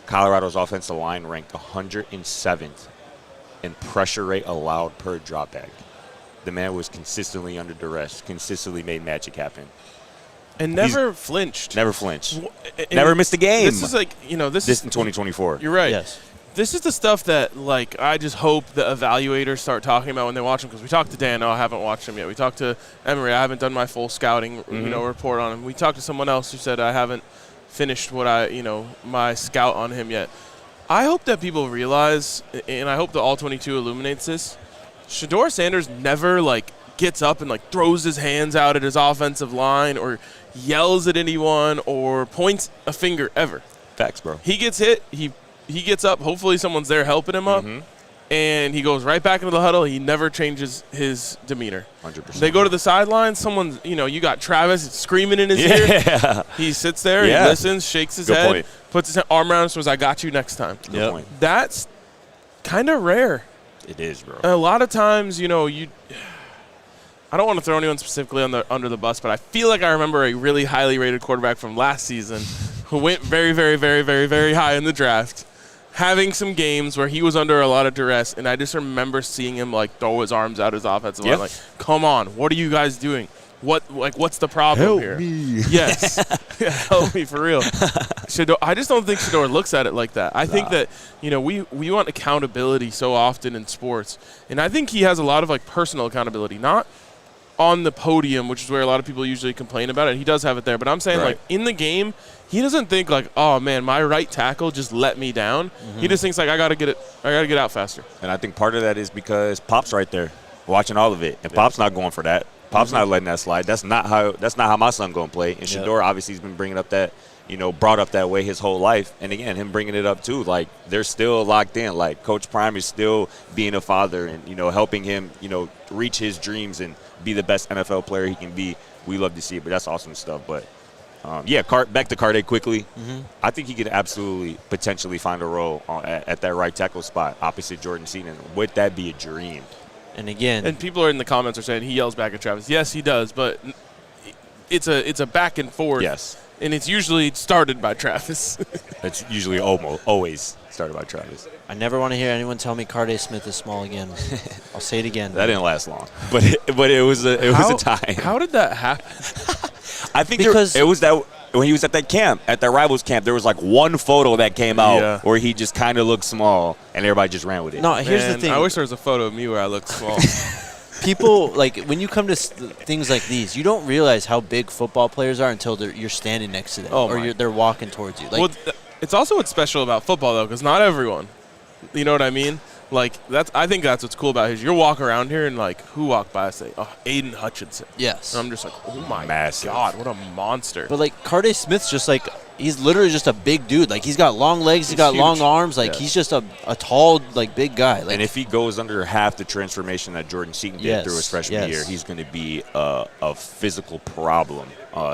Colorado's offensive line ranked 107th in pressure rate allowed per drop back. The man was consistently under duress, consistently made magic happen. And never flinched. Never flinched. Never missed a game. This is this in 2024. You're right. Yes. This is the stuff that, I just hope the evaluators start talking about when they watch him, because we talked to Dan. I haven't watched him yet. We talked to Emery. I haven't done my full scouting, report on him. We talked to someone else who said I haven't finished my scout on him yet. I hope that people realize, and I hope the All-22 illuminates this, Shedeur Sanders never, gets up and, throws his hands out at his offensive line or yells at anyone or points a finger ever. Facts, bro. He gets hit. He gets up. Hopefully someone's there helping him up. And he goes right back into the huddle. He never changes his demeanor. 100%. They go to the sideline. Someone's, you got Travis screaming in his ear. He sits there. He listens, shakes his head, puts his arm around him, says, I got you next time. Good point. That's kind of rare. It is, bro. A lot of times, I don't want to throw anyone specifically under the bus, but I feel like I remember a really highly rated quarterback from last season who went very, very, very, very, very high in the draft, having some games where he was under a lot of duress, and I just remember seeing him throw his arms out his offensive line, come on, what are you guys doing? What's the problem here? Help me. Yes. Help me, for real. I just don't think Shedeur looks at it like that. I think that, we want accountability so often in sports, and I think he has a lot of personal accountability, not on the podium, which is where a lot of people usually complain about it. He does have it there, but I'm saying in the game, he doesn't think oh man, my right tackle just let me down. He just thinks I gotta get out faster. And I think part of that is because Pop's right there watching all of it, and Pop's not going for that. Pop's not letting that slide. That's not how my son gonna play. And Shedeur obviously has been bringing up that, brought up that way his whole life. And again, him bringing it up too, they're still locked in. Coach Prime is still being a father and, helping him, reach his dreams and be the best NFL player he can be. We love to see it, but that's awesome stuff. But, back to Carday quickly. I think he could absolutely potentially find a role at that right tackle spot opposite Jordan Seaton. Would that be a dream? And again, and people are in the comments are saying he yells back at Travis. Yes, he does, but it's a back and forth. Yes. And it's usually started by Travis. It's usually always started by Travis. I never want to hear anyone tell me Carday Smith is small again. I'll say it again. That didn't last long, but it was a time. How did that happen? I think because it was that when he was at that camp, at that Rivals camp, there was one photo that came out where he just kind of looked small, and everybody just ran with it. No, here's the thing. I wish there was a photo of me where I looked small. People, when you come to things like these, you don't realize how big football players are until you're standing next to them or they're walking towards you. It's also what's special about football, though, because not everyone. You know what I mean? I think that's what's cool about it. You walk around here and, who walked by and say, oh, Aiden Hutchinson. Yes. And I'm just oh, my Massive. God, what a monster. But, Carday Smith's just, he's literally just a big dude. He's got long legs. He's got huge. Long arms. He's just a tall, big guy. And if he goes under half the transformation that Jordan Seaton did through his freshman year, he's going to be a physical problem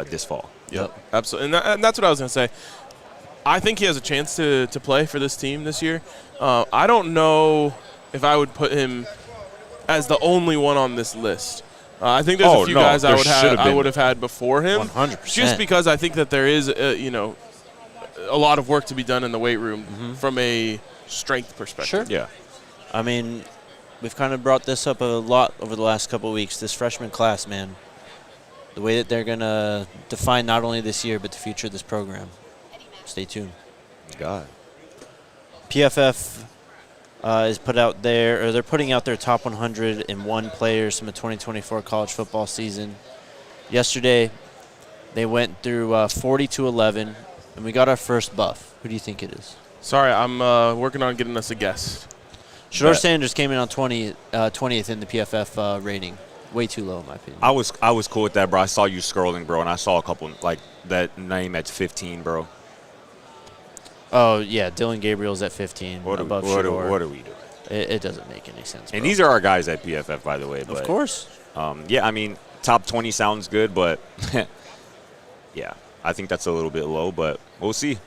this fall. Yep. Absolutely. And that's what I was going to say. I think he has a chance to play for this team this year. I don't know if I would put him as the only one on this list. I think there's a few guys I would have had before him. 100%. Just because I think that there is a lot of work to be done in the weight room from a strength perspective. Sure. Yeah. I mean, we've kind of brought this up a lot over the last couple of weeks. This freshman class, man, the way that they're going to define not only this year but the future of this program. Stay tuned. God. PFF is put out there, or they're putting out their top 101 players from the 2024 college football season. Yesterday, they went through 40-11, and we got our first buff. Who do you think it is? Sorry, I'm working on getting us a guest. Shedeur Sanders came in on 20th in the PFF rating. Way too low, in my opinion. I was cool with that, bro. I saw you scrolling, bro, and I saw a couple, like, that name at 15, bro. Oh, yeah, Dylan Gabriel's at 15 above Shedeur. What are we doing? It doesn't make any sense, bro. And these are our guys at PFF, by the way. But, of course. Yeah, I mean, top 20 sounds good, but, yeah, I think that's a little bit low, but we'll see.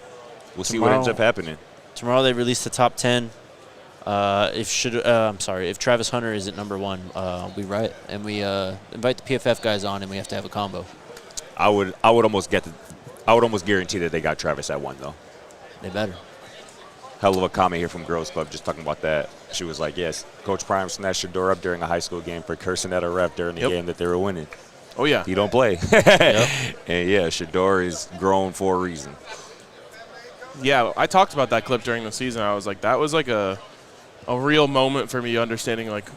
We'll see what ends up happening. Tomorrow they release the top 10. If Travis Hunter is at number 1, we write and we invite the PFF guys on, and we have to have a combo. I would almost guarantee that they got Travis at 1 though. They better. Hell of a comment here from Girls Club just talking about that. She was like, yes, Coach Prime snatched Shedeur up during a high school game for cursing at a ref during the game that they were winning. Oh, yeah. He don't play. Yep. And, yeah, Shedeur is grown for a reason. Yeah, I talked about that clip during the season. I was like, that was like a real moment for me understanding, like,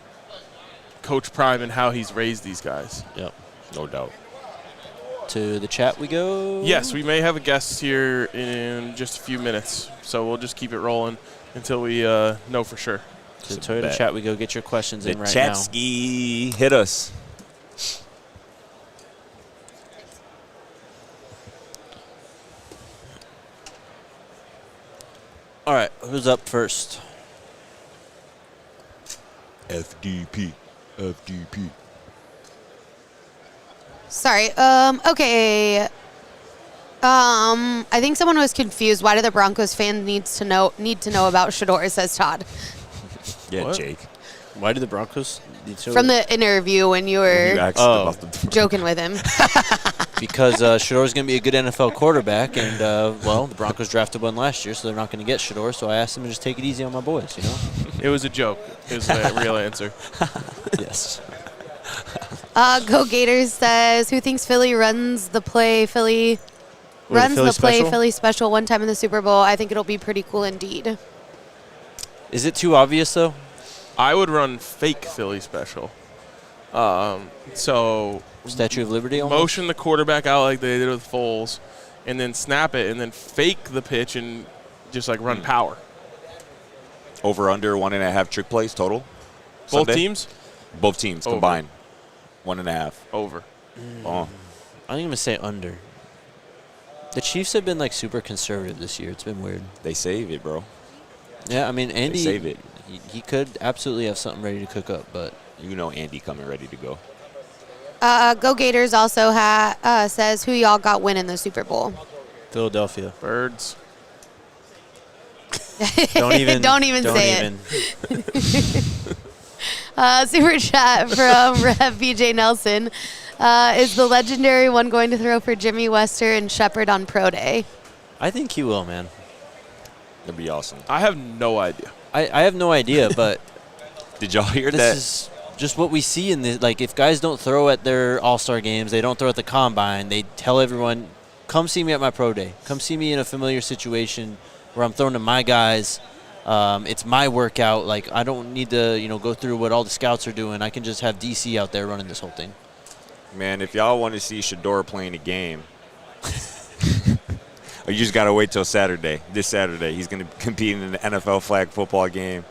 Coach Prime and how he's raised these guys. Yep. No doubt. To the chat we go. Yes, we may have a guest here in just a few minutes, so we'll just keep it rolling until we know for sure. To the Toyota chat we go. Get your questions in right The now. Chatski, hit us. All right, who's up first? FDP. Sorry. Okay. I think someone was confused. Why do the Broncos fans need to know about Shedeur? Says Todd. Yeah, What? Jake. Why do the Broncos need to? From the interview when you were About the joking with him. Because Shedeur's going to be a good NFL quarterback, and, the Broncos drafted one last year, so they're not going to get Shedeur, so I asked them to just take it easy on my boys, you know? It was a joke. It was the real answer. Yes. Go Gators says, who thinks Philly runs the play? Philly special one time in the Super Bowl. I think it'll be pretty cool indeed. Is it too obvious, though? I would run fake Philly special. So Statue of Liberty almost? motion the quarterback out like they did with Foles, and then snap it, and then fake the pitch and just, like, run power. Over under 1.5 trick plays total. Both Sunday? teams? Both teams Over. combined. 1.5. Over. Oh. I'm going to say under. The Chiefs have been, like, super conservative this year. It's been weird. They save it, bro. Yeah, I mean, Andy, They save it. He could absolutely have something ready to cook up, but You know Andy coming ready to go. Go Gators also says, who y'all got winning the Super Bowl? Philadelphia. Birds. Don't even say it. Super chat from Rev BJ Nelson. Is the legendary one going to throw for Jimmy Wester and Shepard on Pro Day? I think he will, man. That'd be awesome. I have no idea. I have no idea, but Did y'all hear this that? is just what we see in the, like, if guys don't throw at their All-Star games, they don't throw at the Combine, they tell everyone, come see me at my Pro Day. Come see me in a familiar situation where I'm throwing to my guys. It's my workout. Like, I don't need to, go through what all the scouts are doing. I can just have DC out there running this whole thing. Man, if y'all want to see Shedeur playing a game, you just got to wait till Saturday. This Saturday, he's going to compete in the NFL flag football game.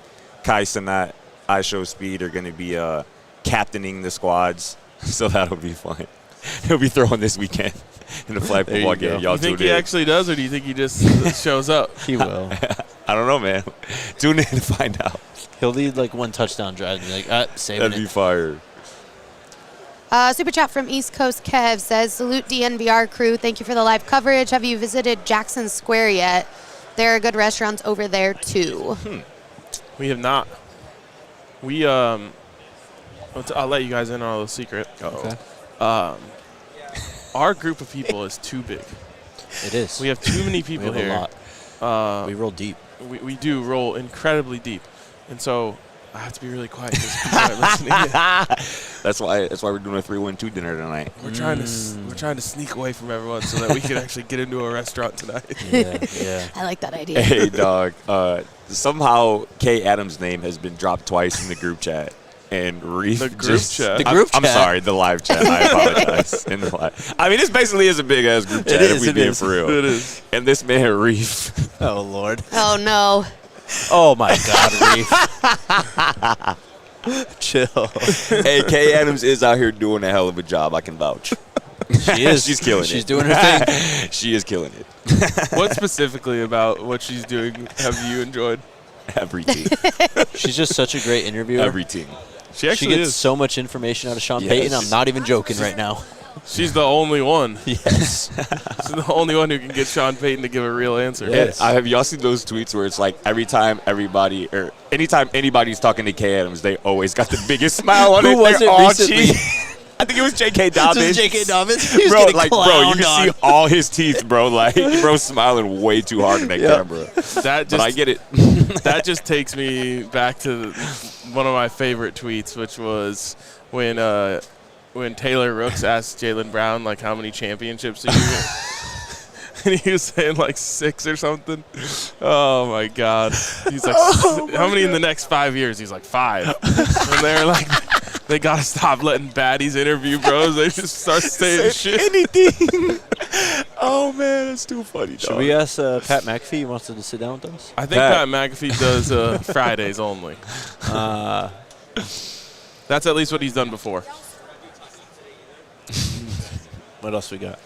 Kai Sanat, I Show Speed are going to be captaining the squads, so that'll be fun. He'll be throwing this weekend in the flag football game. Y'all You think tune he in. actually does, or do you think he just shows up? He will. I don't know, man. Tune in to find out. He'll lead, like, one touchdown drive and be like, saving That'd be it. fire. Super chat from East Coast Kev says, salute DNVR crew. Thank you for the live coverage. Have you visited Jackson Square yet? There are good restaurants over there, too. We have not. We I'll let you guys in on a little secret. Okay. Our group of people is too big. It is. We have too many We people have here. a lot. We roll deep. We do roll incredibly deep. And so I have to be really quiet because people aren't listening. That's why we're doing a 3-1-2 dinner tonight. We're trying to sneak away from everyone so that we can actually get into a restaurant tonight. Yeah. I like that idea. Hey, dog. Somehow Kay Adams' name has been dropped twice in the group chat. And Reef The group chat. I'm sorry, the live chat. I apologize. In the live. I mean, this basically is a big-ass group chat if we being for real. It is. And this man, Reef. Oh, Lord. Oh, no. Oh, my God, Reef. Chill. Hey, Kay Adams is out here doing a hell of a job. I can vouch. She is. She's killing it. She's doing her thing. She is killing it. What specifically about what she's doing have you enjoyed? Every team. She's just such a great interviewer. Every team. She actually She gets is. so much information out of Sean Yes. Payton. I'm not even joking right now. She's the only one. Yes. She's the only one who can get Sean Payton to give a real answer. Yes. Have y'all seen those tweets where it's like anytime anybody's talking to Kay Adams, they always got the biggest smile on it. Who was They're it all recently? cheeks. I think it was J.K. Dobbins. Just J.K. Dobbins? He was Bro, getting you clowned can see on. all his teeth, bro. Like, bro, smiling way too hard in that camera. That But I just get it. that just takes me back to one of my favorite tweets, which was when Taylor Rooks asked Jaylen Brown like how many championships are you and he was saying like 6 or something. Oh my God. He's like, how many in the next 5 years? He's like 5. And they're like, they gotta stop letting baddies interview bros. They just start saying shit. Anything. Oh man, that's too funny. Should we ask Pat McAfee? He wants to sit down with us. I think Pat McAfee does Fridays only. That's at least what he's done before. What else we got?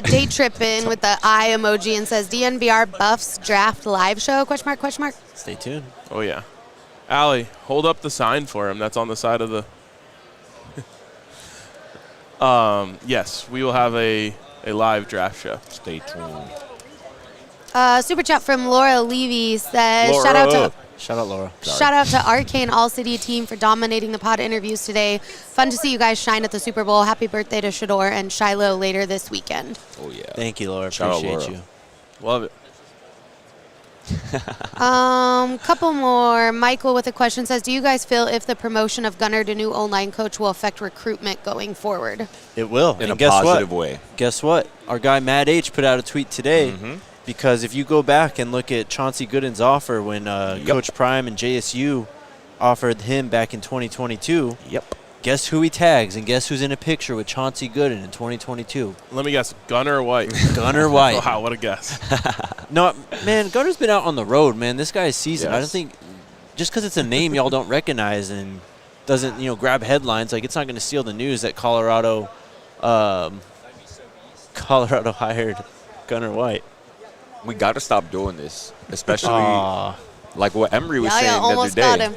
Day tripping with the eye emoji and says DNVR Buffs Draft Live Show? ? Stay tuned. Oh yeah. Allie, hold up the sign for him. That's on the side of the. Yes, we will have a live draft show. Stay tuned. Super chat from Laura Levy says, Laura. Shout out, Laura. Shout out to Arcane All-City team for dominating the pod interviews today. Fun to see you guys shine at the Super Bowl. Happy birthday to Shedeur and Shiloh later this weekend. Oh yeah. Thank you, Laura. Shout out, Appreciate Laura. you. Love it. Couple more. Michael with a question says, do you guys feel if the promotion of Gunnar to new O-line coach will affect recruitment going forward? It will. In And a guess positive what? way. Guess what? Our guy Matt H put out a tweet today because if you go back and look at Chauncey Gooden's offer when Coach Prime and JSU offered him back in 2022, guess who he tags and guess who's in a picture with Chauncey Gooden in 2022? Let me guess. Gunnar White. Gunnar White. Wow, what a guess. No, man, Gunner's been out on the road, man. This guy's seasoned. I don't Yes. think just because it's a name y'all don't recognize and doesn't, grab headlines, like it's not going to steal the news that Colorado hired Gunnar White. We got to stop doing this, especially like what Emery was saying the other almost got day. him.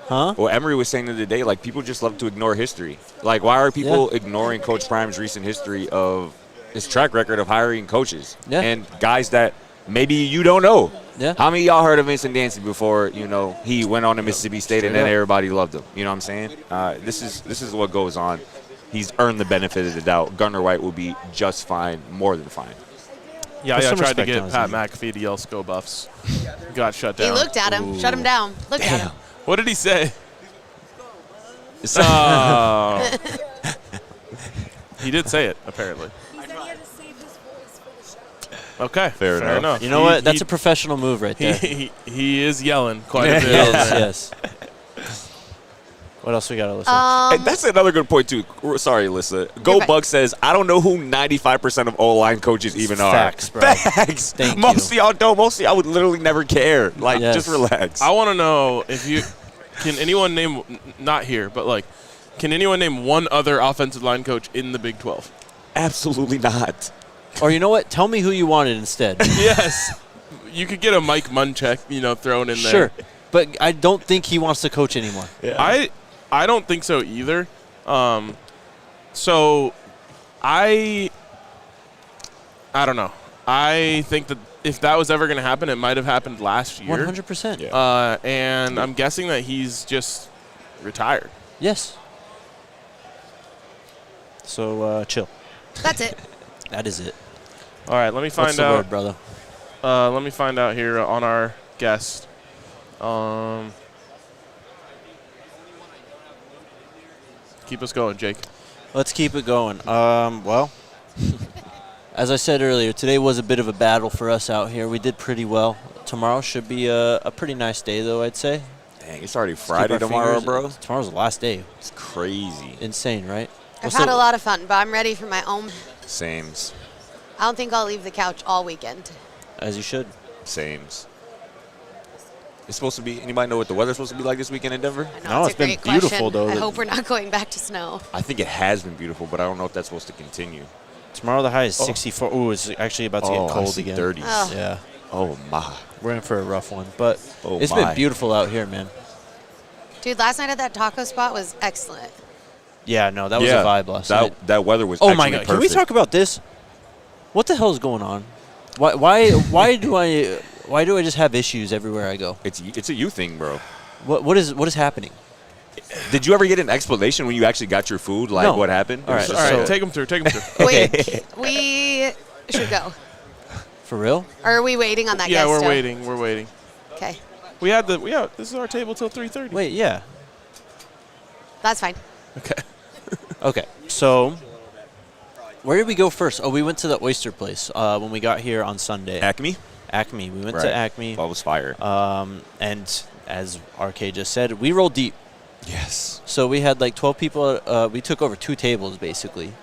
Huh? Well, Emery was saying the other day, like, people just love to ignore history. Like, why are people ignoring Coach Prime's recent history of his track record of hiring coaches and guys that maybe you don't know? Yeah. How many of y'all heard of Vincent Dancy before, he went on to Mississippi State and then everybody loved him? You know what I'm saying? This is what goes on. He's earned the benefit of the doubt. Gunnar White will be just fine, more than fine. Yeah, Put some tried to respect get on his Pat name. McAfee to yell "Go Buffs." Got shut He down. looked at him, shut him down. Looked at him. What did he say? Oh. He did say it, apparently. Okay, fair enough. You know what? That's a professional move right there. He is yelling quite a bit. Yes. What else we got, Alyssa? And that's another good point, too. Sorry, Alyssa. Go right. Buck says, I don't know who 95% of O-line coaches even are. Facts, bro. Facts. Thank Most you. of y'all don't. Most of y'all would literally never care. Like, Yes. just relax. I want to know if you can anyone name, not here, but like, can anyone name one other offensive line coach in the Big 12? Absolutely not. Or you know what? Tell me who you wanted instead. Yes. You could get a Mike Munchak, thrown in there. Sure. But I don't think he wants to coach anymore. Yeah. I don't think so either. So I don't know. I think that if that was ever going to happen, it might have happened last year. 100%. Yeah. And I'm guessing that he's just retired. Yes. So chill. That's it. That is it. All right, let me find What's the out. word, brother? Let me find out here on our guest. Keep us going, Jake. Let's keep it going. Well, as I said earlier, today was a bit of a battle for us out here. We did pretty well. Tomorrow should be a pretty nice day, though, I'd say. Dang, it's already Friday tomorrow, bro. Tomorrow's the last day. It's crazy. Insane, right? I've had a lot of fun, but I'm ready for my own. Sames. I don't think I'll leave the couch all weekend. As you should. Sames. It's supposed to be. Anybody know what the weather's supposed to be like this weekend in Denver? I know, No, it's it's a been great beautiful, question. though. I hope we're not going back to snow. I think it has been beautiful, but I don't know if that's supposed to continue. Tomorrow the high is 64. Ooh, it's actually about to get cold again. 30s. Oh. Yeah. Oh, my. We're in for a rough one. But Oh, it's my. been beautiful out here, man. Dude, last night at that taco spot was excellent. Yeah, no, that was a vibe last night. That weather was Oh, actually my God. perfect. Can we talk about this? What the hell is going on? Why do I just have issues everywhere I go? It's a you thing, bro. What is happening? Did you ever get an explanation when you actually got your food? Like, No. what happened? All right, All right, So- take them through. Take them through. Wait, we should go. For real? Or are we waiting on that Yeah, guy we're still? waiting. We're waiting. Okay, This is our table till 3:30. Wait, yeah. that's fine. Okay. Okay, so where did we go first? Oh, we went to the oyster place when we got here on Sunday. Acme? Acme. We went Right. to Acme. That was fire. And as RK just said, we rolled deep. Yes. So we had like 12 people. We took over 2 tables, basically.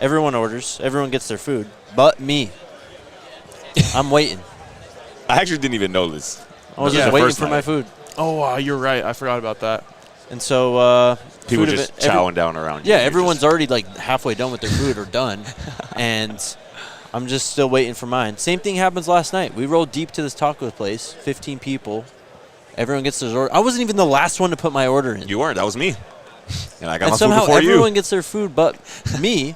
Everyone orders. Everyone gets their food. But me. I'm waiting. I actually didn't even know this. I was Yeah, just the waiting first for my night. food. Oh, wow, you're right. I forgot about that. And so People food just event- chowing down around you. Yeah, You're everyone's just- already like halfway done with their food or done. And I'm just still waiting for mine. Same thing happens last night. We rolled deep to this taco place, 15 people. Everyone gets their order. I wasn't even the last one to put my order in. You weren't. That was me. And I got And my somehow food before everyone you. gets their food but me.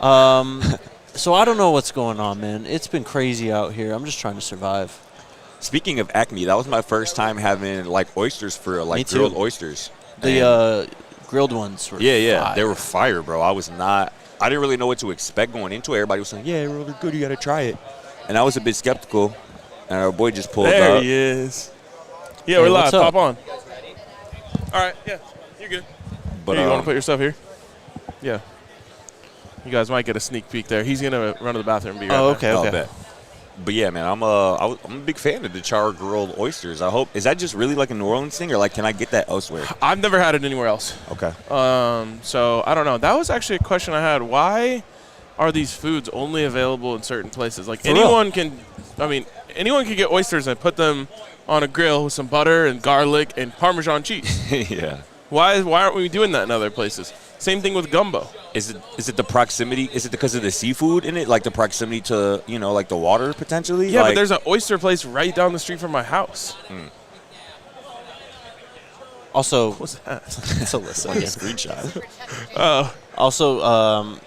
So I don't know what's going on, man. It's been crazy out here. I'm just trying to survive. Speaking of Acme, that was my first time having like oysters for Me like too. grilled oysters. The grilled ones were Yeah, fire. they were fire, bro. I didn't really know what to expect going into it. Everybody was saying, "Yeah, really good. You got to try it." And I was a bit skeptical. And our boy just pulled There up. he is. Yeah, Hey, we're live. what's up? Pop on. All right. Yeah, you're good. But Here, you want to put your stuff here? Yeah. You guys might get a sneak peek there. He's gonna run to the bathroom and be right Oh, back. okay, I'll okay. bet. But yeah, man, I'm a big fan of the char grilled oysters. I hope, is that just really like a New Orleans thing, or like can I get that elsewhere? I've never had it anywhere else. Okay. So I don't know. That was actually a question I had. Why are these foods only available in certain places? Like anyone can get oysters and put them on a grill with some butter and garlic and Parmesan cheese. Yeah. Why aren't we doing that in other places? Same thing with gumbo. Is it the proximity? Is it because of the seafood in it, like the proximity to like the water potentially? Yeah, like, but there's an oyster place right down the street from my house. Also, What's that? it's Alyssa again. screenshot. Also,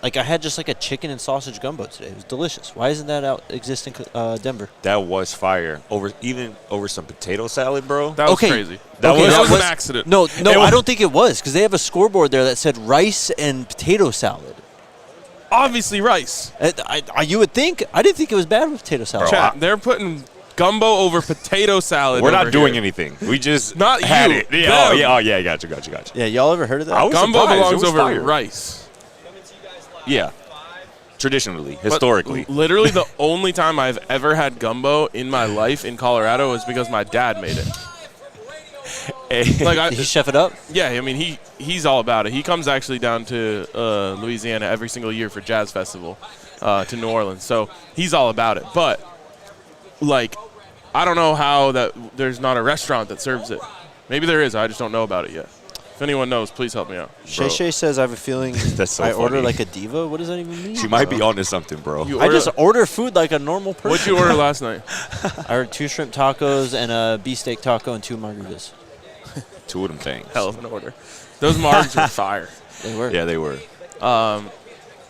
like I had just like a chicken and sausage gumbo today. It was delicious. Why isn't that out existing Denver? That was fire. Over some potato salad, bro. That was Okay. crazy. That That was- was an accident. No, It I was- don't think it was because they have a scoreboard there that said rice and potato salad. Obviously rice. You would think. I didn't think it was bad with potato salad. Chat, they're putting gumbo over potato salad. We're not over doing here. anything. We just Not had you, it. Yeah, them. yeah, gotcha. Yeah, y'all ever heard of that? I was Gumbo surprised. It belongs was over fire. rice. Yeah. Traditionally, But historically. literally the only time I've ever had gumbo in my life in Colorado is because my dad made it. Like Did he chef it up? yeah, I mean he's all about it. He comes actually down to Louisiana every single year for Jazz Festival to New Orleans, so he's all about it. But like, I don't know how that there's not a restaurant that serves it. Maybe there is. I just don't know about it yet. If anyone knows, please help me out. Shay Shay says I have a feeling That's so I order funny. like a diva. What does that even mean? She might be onto something, bro. You I order- just order food like a normal person. What'd you order last night? I ordered 2 shrimp tacos and a beefsteak taco and 2 margaritas. Two of them things. Hell of an order. Those margs were fire. They were. Yeah, they were.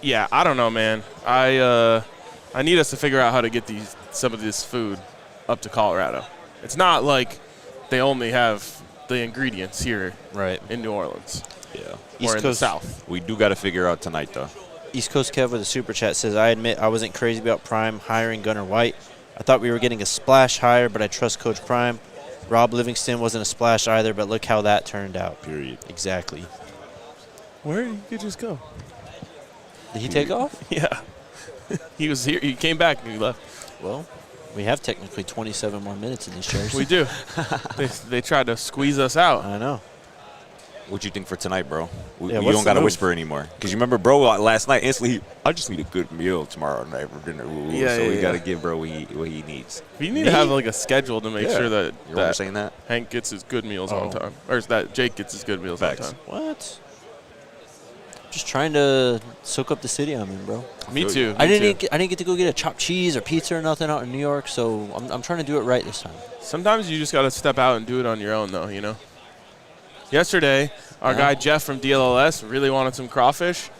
Yeah, I don't know, man. I need us to figure out how to get some of this food up to Colorado. It's not like they only have the ingredients here Right. in New Orleans Yeah. East or in the Coast- South. We do got to figure out tonight, though. East Coast Kev with a super chat says, I admit I wasn't crazy about Prime hiring Gunnar White. I thought we were getting a splash hire, but I trust Coach Prime. Rob Livingston wasn't a splash either, but look how that turned out. Period. Exactly. Where? You could just go. Did he take off? Yeah. He was here. He came back and he left. Well, we have technically 27 more minutes in these chairs. We do. They tried to squeeze us out. I know. What you think for tonight, bro? You what's don't the got to move? whisper anymore. Because you remember, bro, like, last night, instantly, I just need a good meal tomorrow night for dinner. So we got to give bro what he needs. We need to have like a schedule to make sure that, You remember saying that? Hank gets his good meals on time. Or that Jake gets his good meals Facts. on time. What? Just trying to soak up the city I'm in, bro. Me too. I didn't get to go get a chopped cheese or pizza or nothing out in New York, so I'm trying to do it right this time. Sometimes you just got to step out and do it on your own, though, you know? Yesterday, our guy Jeff from DLLS really wanted some crawfish,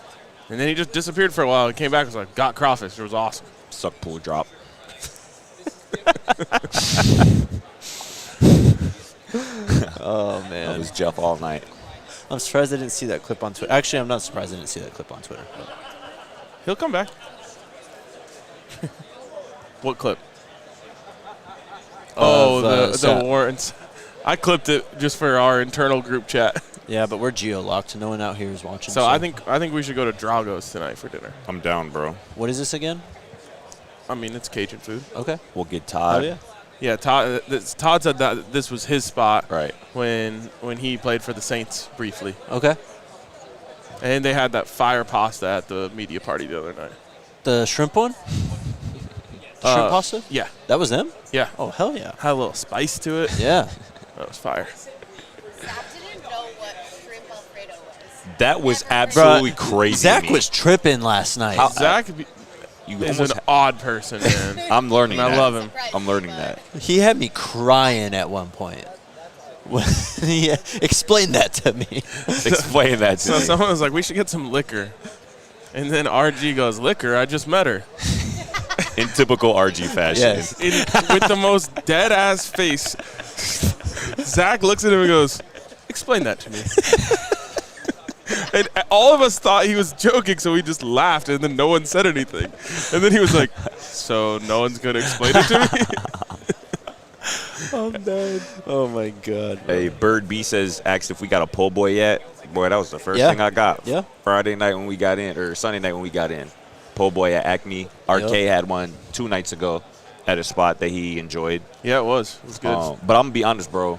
and then he just disappeared for a while. He came back and was like, got crawfish. It was awesome. Suck, pull, drop. Oh, That man. was Jeff all night. I'm surprised I didn't see that clip on Twitter. Actually, I'm not surprised I didn't see that clip on Twitter. He'll come back. What clip? The warrants. I clipped it just for our internal group chat. Yeah, but we're geo-locked. No one out here is watching. So I think we should go to Drago's tonight for dinner. I'm down, bro. What is this again? I mean, it's Cajun food. Okay. We'll get Todd. Oh, yeah. Yeah, Todd said that this was his spot Right. when he played for the Saints briefly. Okay. And they had that fire pasta at the media party the other night. The shrimp one? Shrimp pasta? Yeah. That was them? Yeah. Oh, hell yeah. Had a little spice to it. Yeah. That was fire. Zach didn't know what shrimp Alfredo was. That was absolutely crazy. Zach to me. was tripping last night. Zach You is almost an odd person, man. I'm learning And that. I love him. I'm learning that. He had me crying at one point. Yeah, explain that to me. Explain that to So me. someone was like, we should get some liquor. And then RG goes, liquor? I just met her. In typical RG fashion. Yes. With the most dead-ass face. Zach looks at him and goes, explain that to me. And all of us thought he was joking, so we just laughed, and then no one said anything. And then he was like, so no one's going to explain it to me? I'm dead. Oh, my God. Hey, Bird B says, asked if we got a po' boy yet. Boy, that was the first Yeah. thing I got. Yeah. Friday night when we got in, or Sunday night when we got in. Po' boy at Acme. RK had one 2 nights ago at a spot that he enjoyed. Yeah, it was. It was good. But I'm going to be honest, bro.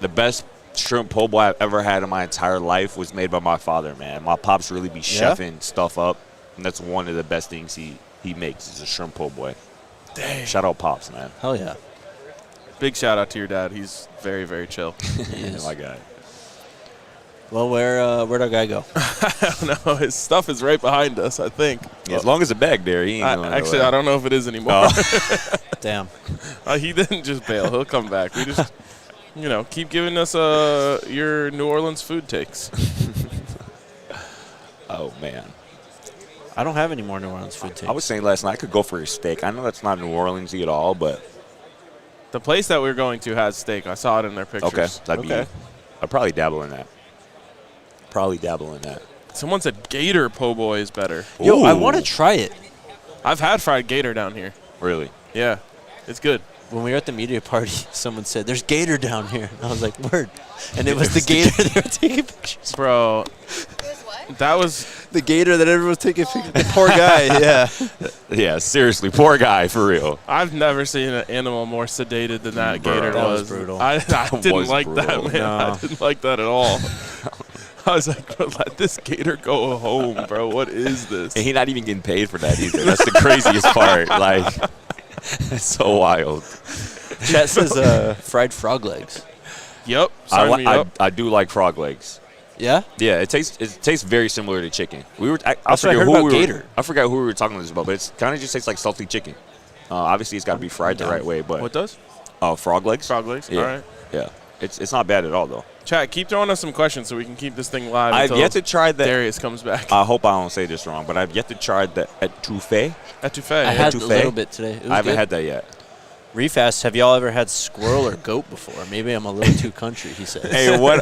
The best shrimp po' boy I've ever had in my entire life was made by my father, man. My pops really be chefing stuff up, and that's one of the best things he makes is a shrimp po' boy. Dang. Shout out Pops, man. Hell yeah. Big shout out to your dad. He's very, very chill. He is. My guy. Well, where'd our guy go? I don't know. His stuff is right behind us, I think. Yeah, as long as the bag there, he ain't going Actually, nowhere. I don't know if it is anymore. Damn. He didn't just bail. He'll come back. We just, keep giving us your New Orleans food takes. Oh, man. I don't have any more New Orleans food takes. I was saying last night I could go for a steak. I know that's not New Orleans-y at all, but The place that we're going to has steak. I saw it in their pictures. okay. I'd probably dabble in that. Someone said gator po' boy is better. Yo, I Ooh. want to try it. I've had fried gator down here. Really? Yeah, it's good. When we were at the media party, someone said, there's gator down here. And I was like, word. And it was the gator they were taking pictures. Bro, It was what? that was The gator that everyone was taking pictures. The poor guy, yeah. Yeah, seriously. Poor guy, for real. I've never seen an animal more sedated than that Bro, gator that was. was brutal. I didn't was like brutal. that, man. No. I didn't like that at all. I was like, bro, let this gator go home, bro. What is this? And he's not even getting paid for that either. That's the craziest part. Like, it's so wild. Chat says fried frog legs. Yep. Sign me up. I do like frog legs. Yeah? Yeah, it tastes very similar to chicken. I That's what I forget heard who about we gator. were. I forgot who we were talking to this about, but it kind of just tastes like salty chicken. Obviously, it's got to be fried the right way, but What does? frog legs. Frog legs? Yeah. All right. Yeah, it's not bad at all though. Chat, keep throwing us some questions so we can keep this thing live I've until yet to try that. Darius comes back. I hope I don't say this wrong, but I've yet to try the etouffee. Etouffee. I had a Etouffee? little bit today. It was I haven't good. had that yet. Refast, have y'all ever had squirrel or goat before? Maybe I'm a little too country, he says. Hey, what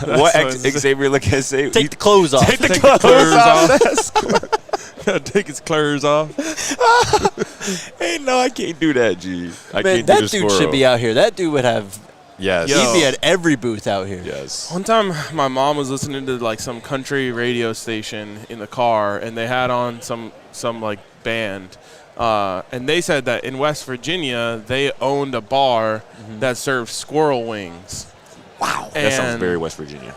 what Xavier look at say? Take the clothes off. Take the Take clothes the off. off. Take his clothes off. Hey, no, I can't do that, G. I Man, can't that do the dude should squirrel. be out here. That dude would have Yes. Yo. He'd be at every booth out here. Yes. One time, my mom was listening to like some country radio station in the car, and they had on some like band, and they said that in West Virginia they owned a bar that served squirrel wings. Wow. That sounds very West Virginia.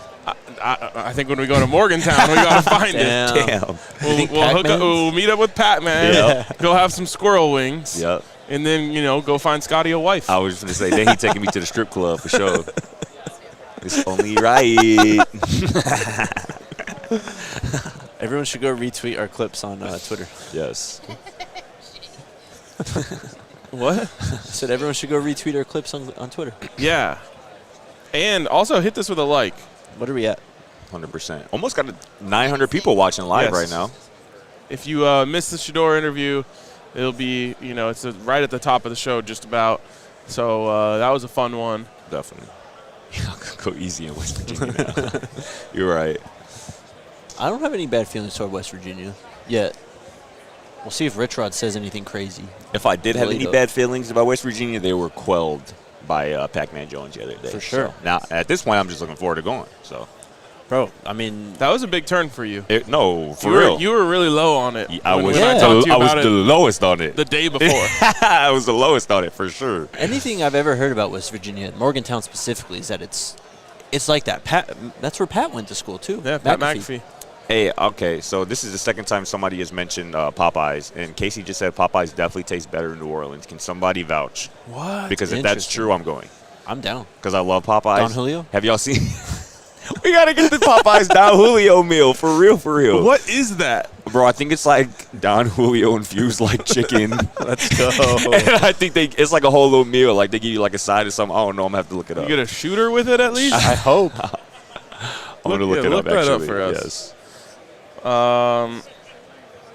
I think when we go to Morgantown, we gotta find it. Damn. We'll meet up with Pat, man. Yeah. Go have some squirrel wings. Yep. And then, go find Scotty a wife. I was going to say, then he taking me to the strip club for sure. It's only right. Everyone should go retweet our clips on Twitter. Yes. What? I said everyone should go retweet our clips on Twitter. Yeah. And also hit this with a like. What are we at? 100%. Almost got 900 people watching live right now. If you missed the Shedeur interview, it'll be, it's right at the top of the show just about. So that was a fun one. Definitely. Go easy in West Virginia now. You're right. I don't have any bad feelings toward West Virginia yet. We'll see if Rich Rod says anything crazy. If I did have any bad feelings about West Virginia, they were quelled by Pac-Man Jones the other day. For sure. So now, at this point, I'm just looking forward to going. So, Bro, I mean, That was a big turn for you. no, for real. You were really low on it. I when was, I talked to you I was about the it lowest on it. the day before. I was the lowest on it for sure. anything I've ever heard about West Virginia, Morgantown specifically, is that it's like that. That's where Pat went to school too. Yeah, Pat McAfee. Hey, okay, so this is the second time somebody has mentioned Popeyes, and Casey just said Popeyes definitely tastes better in New Orleans. Can somebody vouch? What? Because if that's true, I'm going. I'm down. Because I love Popeyes. Don Julio? Have y'all seen? We got to get the Popeyes Don Julio meal, for real, for real. What is that? Bro, I think it's like Don Julio infused like chicken. Let's go. And I think it's like a whole little meal. Like they give you like a side or something. I don't know. I'm going to have to look it up. You get a shooter with it at least? I hope. I'm going to look it up, that actually. up for us. Yes.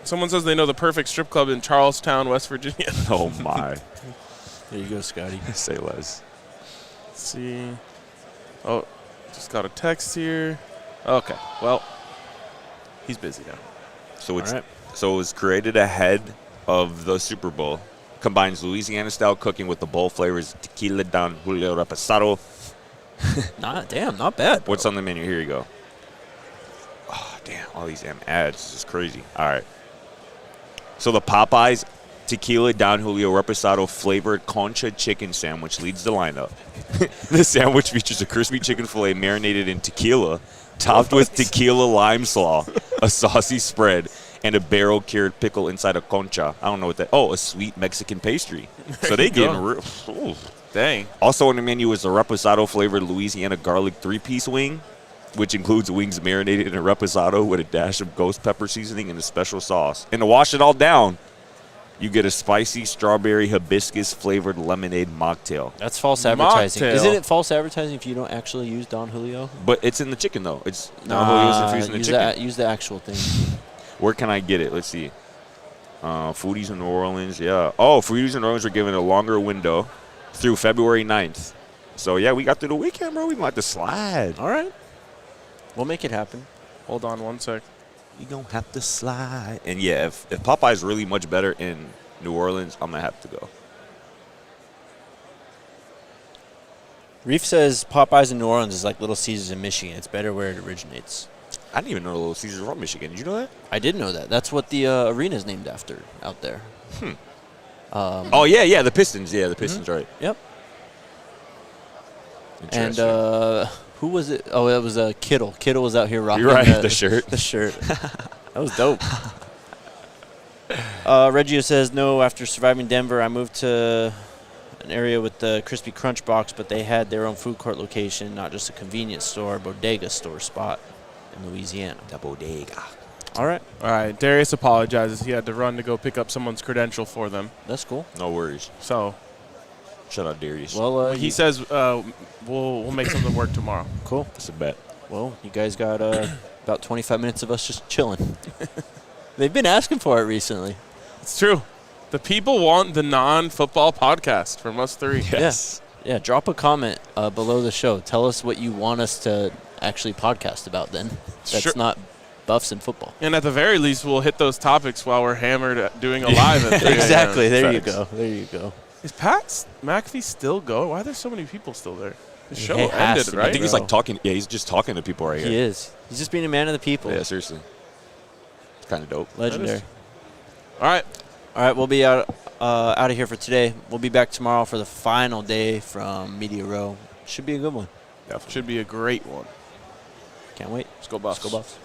Someone says they know the perfect strip club in Charlestown, West Virginia. Oh, my. There you go, Scotty. Say less. Let's see. Oh, just got a text here. Okay, well, he's busy now. So it's All right. so it was created ahead of the Super Bowl. Combines Louisiana-style cooking with the bold flavors tequila Don Julio Reposado. Not bad. Bro. What's on the menu? Here you go. Oh, damn. All these damn ads. This is crazy. All right. So the Popeyes Tequila Don Julio Reposado flavored concha chicken sandwich leads the lineup. The sandwich features a crispy chicken fillet marinated in tequila, topped with tequila lime slaw, a saucy spread, and a barrel-cured pickle inside a concha. I don't know what that. Oh, a sweet Mexican pastry. So they getting real. Ooh. Dang. Also on the menu is a reposado flavored Louisiana garlic 3-piece wing, which includes wings marinated in a reposado with a dash of ghost pepper seasoning and a special sauce. And to wash it all down, you get a spicy strawberry hibiscus flavored lemonade mocktail. That's false advertising. Mocktail. Isn't it false advertising if you don't actually use Don Julio? But it's in the chicken though. It's Don Julio's infused in the chicken. Use the actual thing. Where can I get it? Let's see. Foodies in New Orleans, yeah. Oh, Foodies in New Orleans are given a longer window through February 9th. So, yeah, we got through the weekend, bro. We might have to slide. All right. We'll make it happen. Hold on one sec. We gonna have to slide. And, yeah, if Popeye's really much better in New Orleans, I'm going to have to go. Reef says Popeyes in New Orleans is like Little Caesars in Michigan. It's better where it originates. I didn't even know Little Caesars were from Michigan. Did you know that? I did know that. That's what the arena is named after out there. Oh, yeah, the Pistons. Yeah, the Pistons, right. Yep. Interesting. And who was it? Oh, it was Kittle. Kittle was out here rocking You're right, the shirt. The shirt. That was dope. Reggio says, no, after surviving Denver, I moved to an area with the Crispy Crunch box, but they had their own food court location, not just a convenience store, bodega store spot in Louisiana. The bodega. All right. All right, Darius apologizes. He had to run to go pick up someone's credential for them. That's cool. No worries. So Shout out Darius. Well, he says we'll make something work tomorrow. cool. That's a bet. Well, you guys got about 25 minutes of us just chilling. They've been asking for it recently. It's true. The people want the non-football podcast from us three. Yes. Yeah, drop a comment below the show. Tell us what you want us to actually podcast about then. That's Sure. not Buffs and football. And at the very least, we'll hit those topics while we're hammered at doing a live at 3 a.m. Exactly. There you Facts. go. There you go. Is Pat McAfee still going? Why are there so many people still there? The show It has ended, to be, right? I think he's like talking. Yeah, he's just talking to people right He here. is. He's just being a man of the people. Yeah, seriously. It's kind of dope. Legendary. All right. All right, we'll be out of here for today. We'll be back tomorrow for the final day from Media Row. Should be a good one. Definitely. Should be a great one. Can't wait. Let's go Buffs. Let's go Buffs.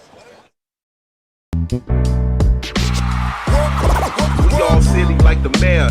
We all silly like the mayor.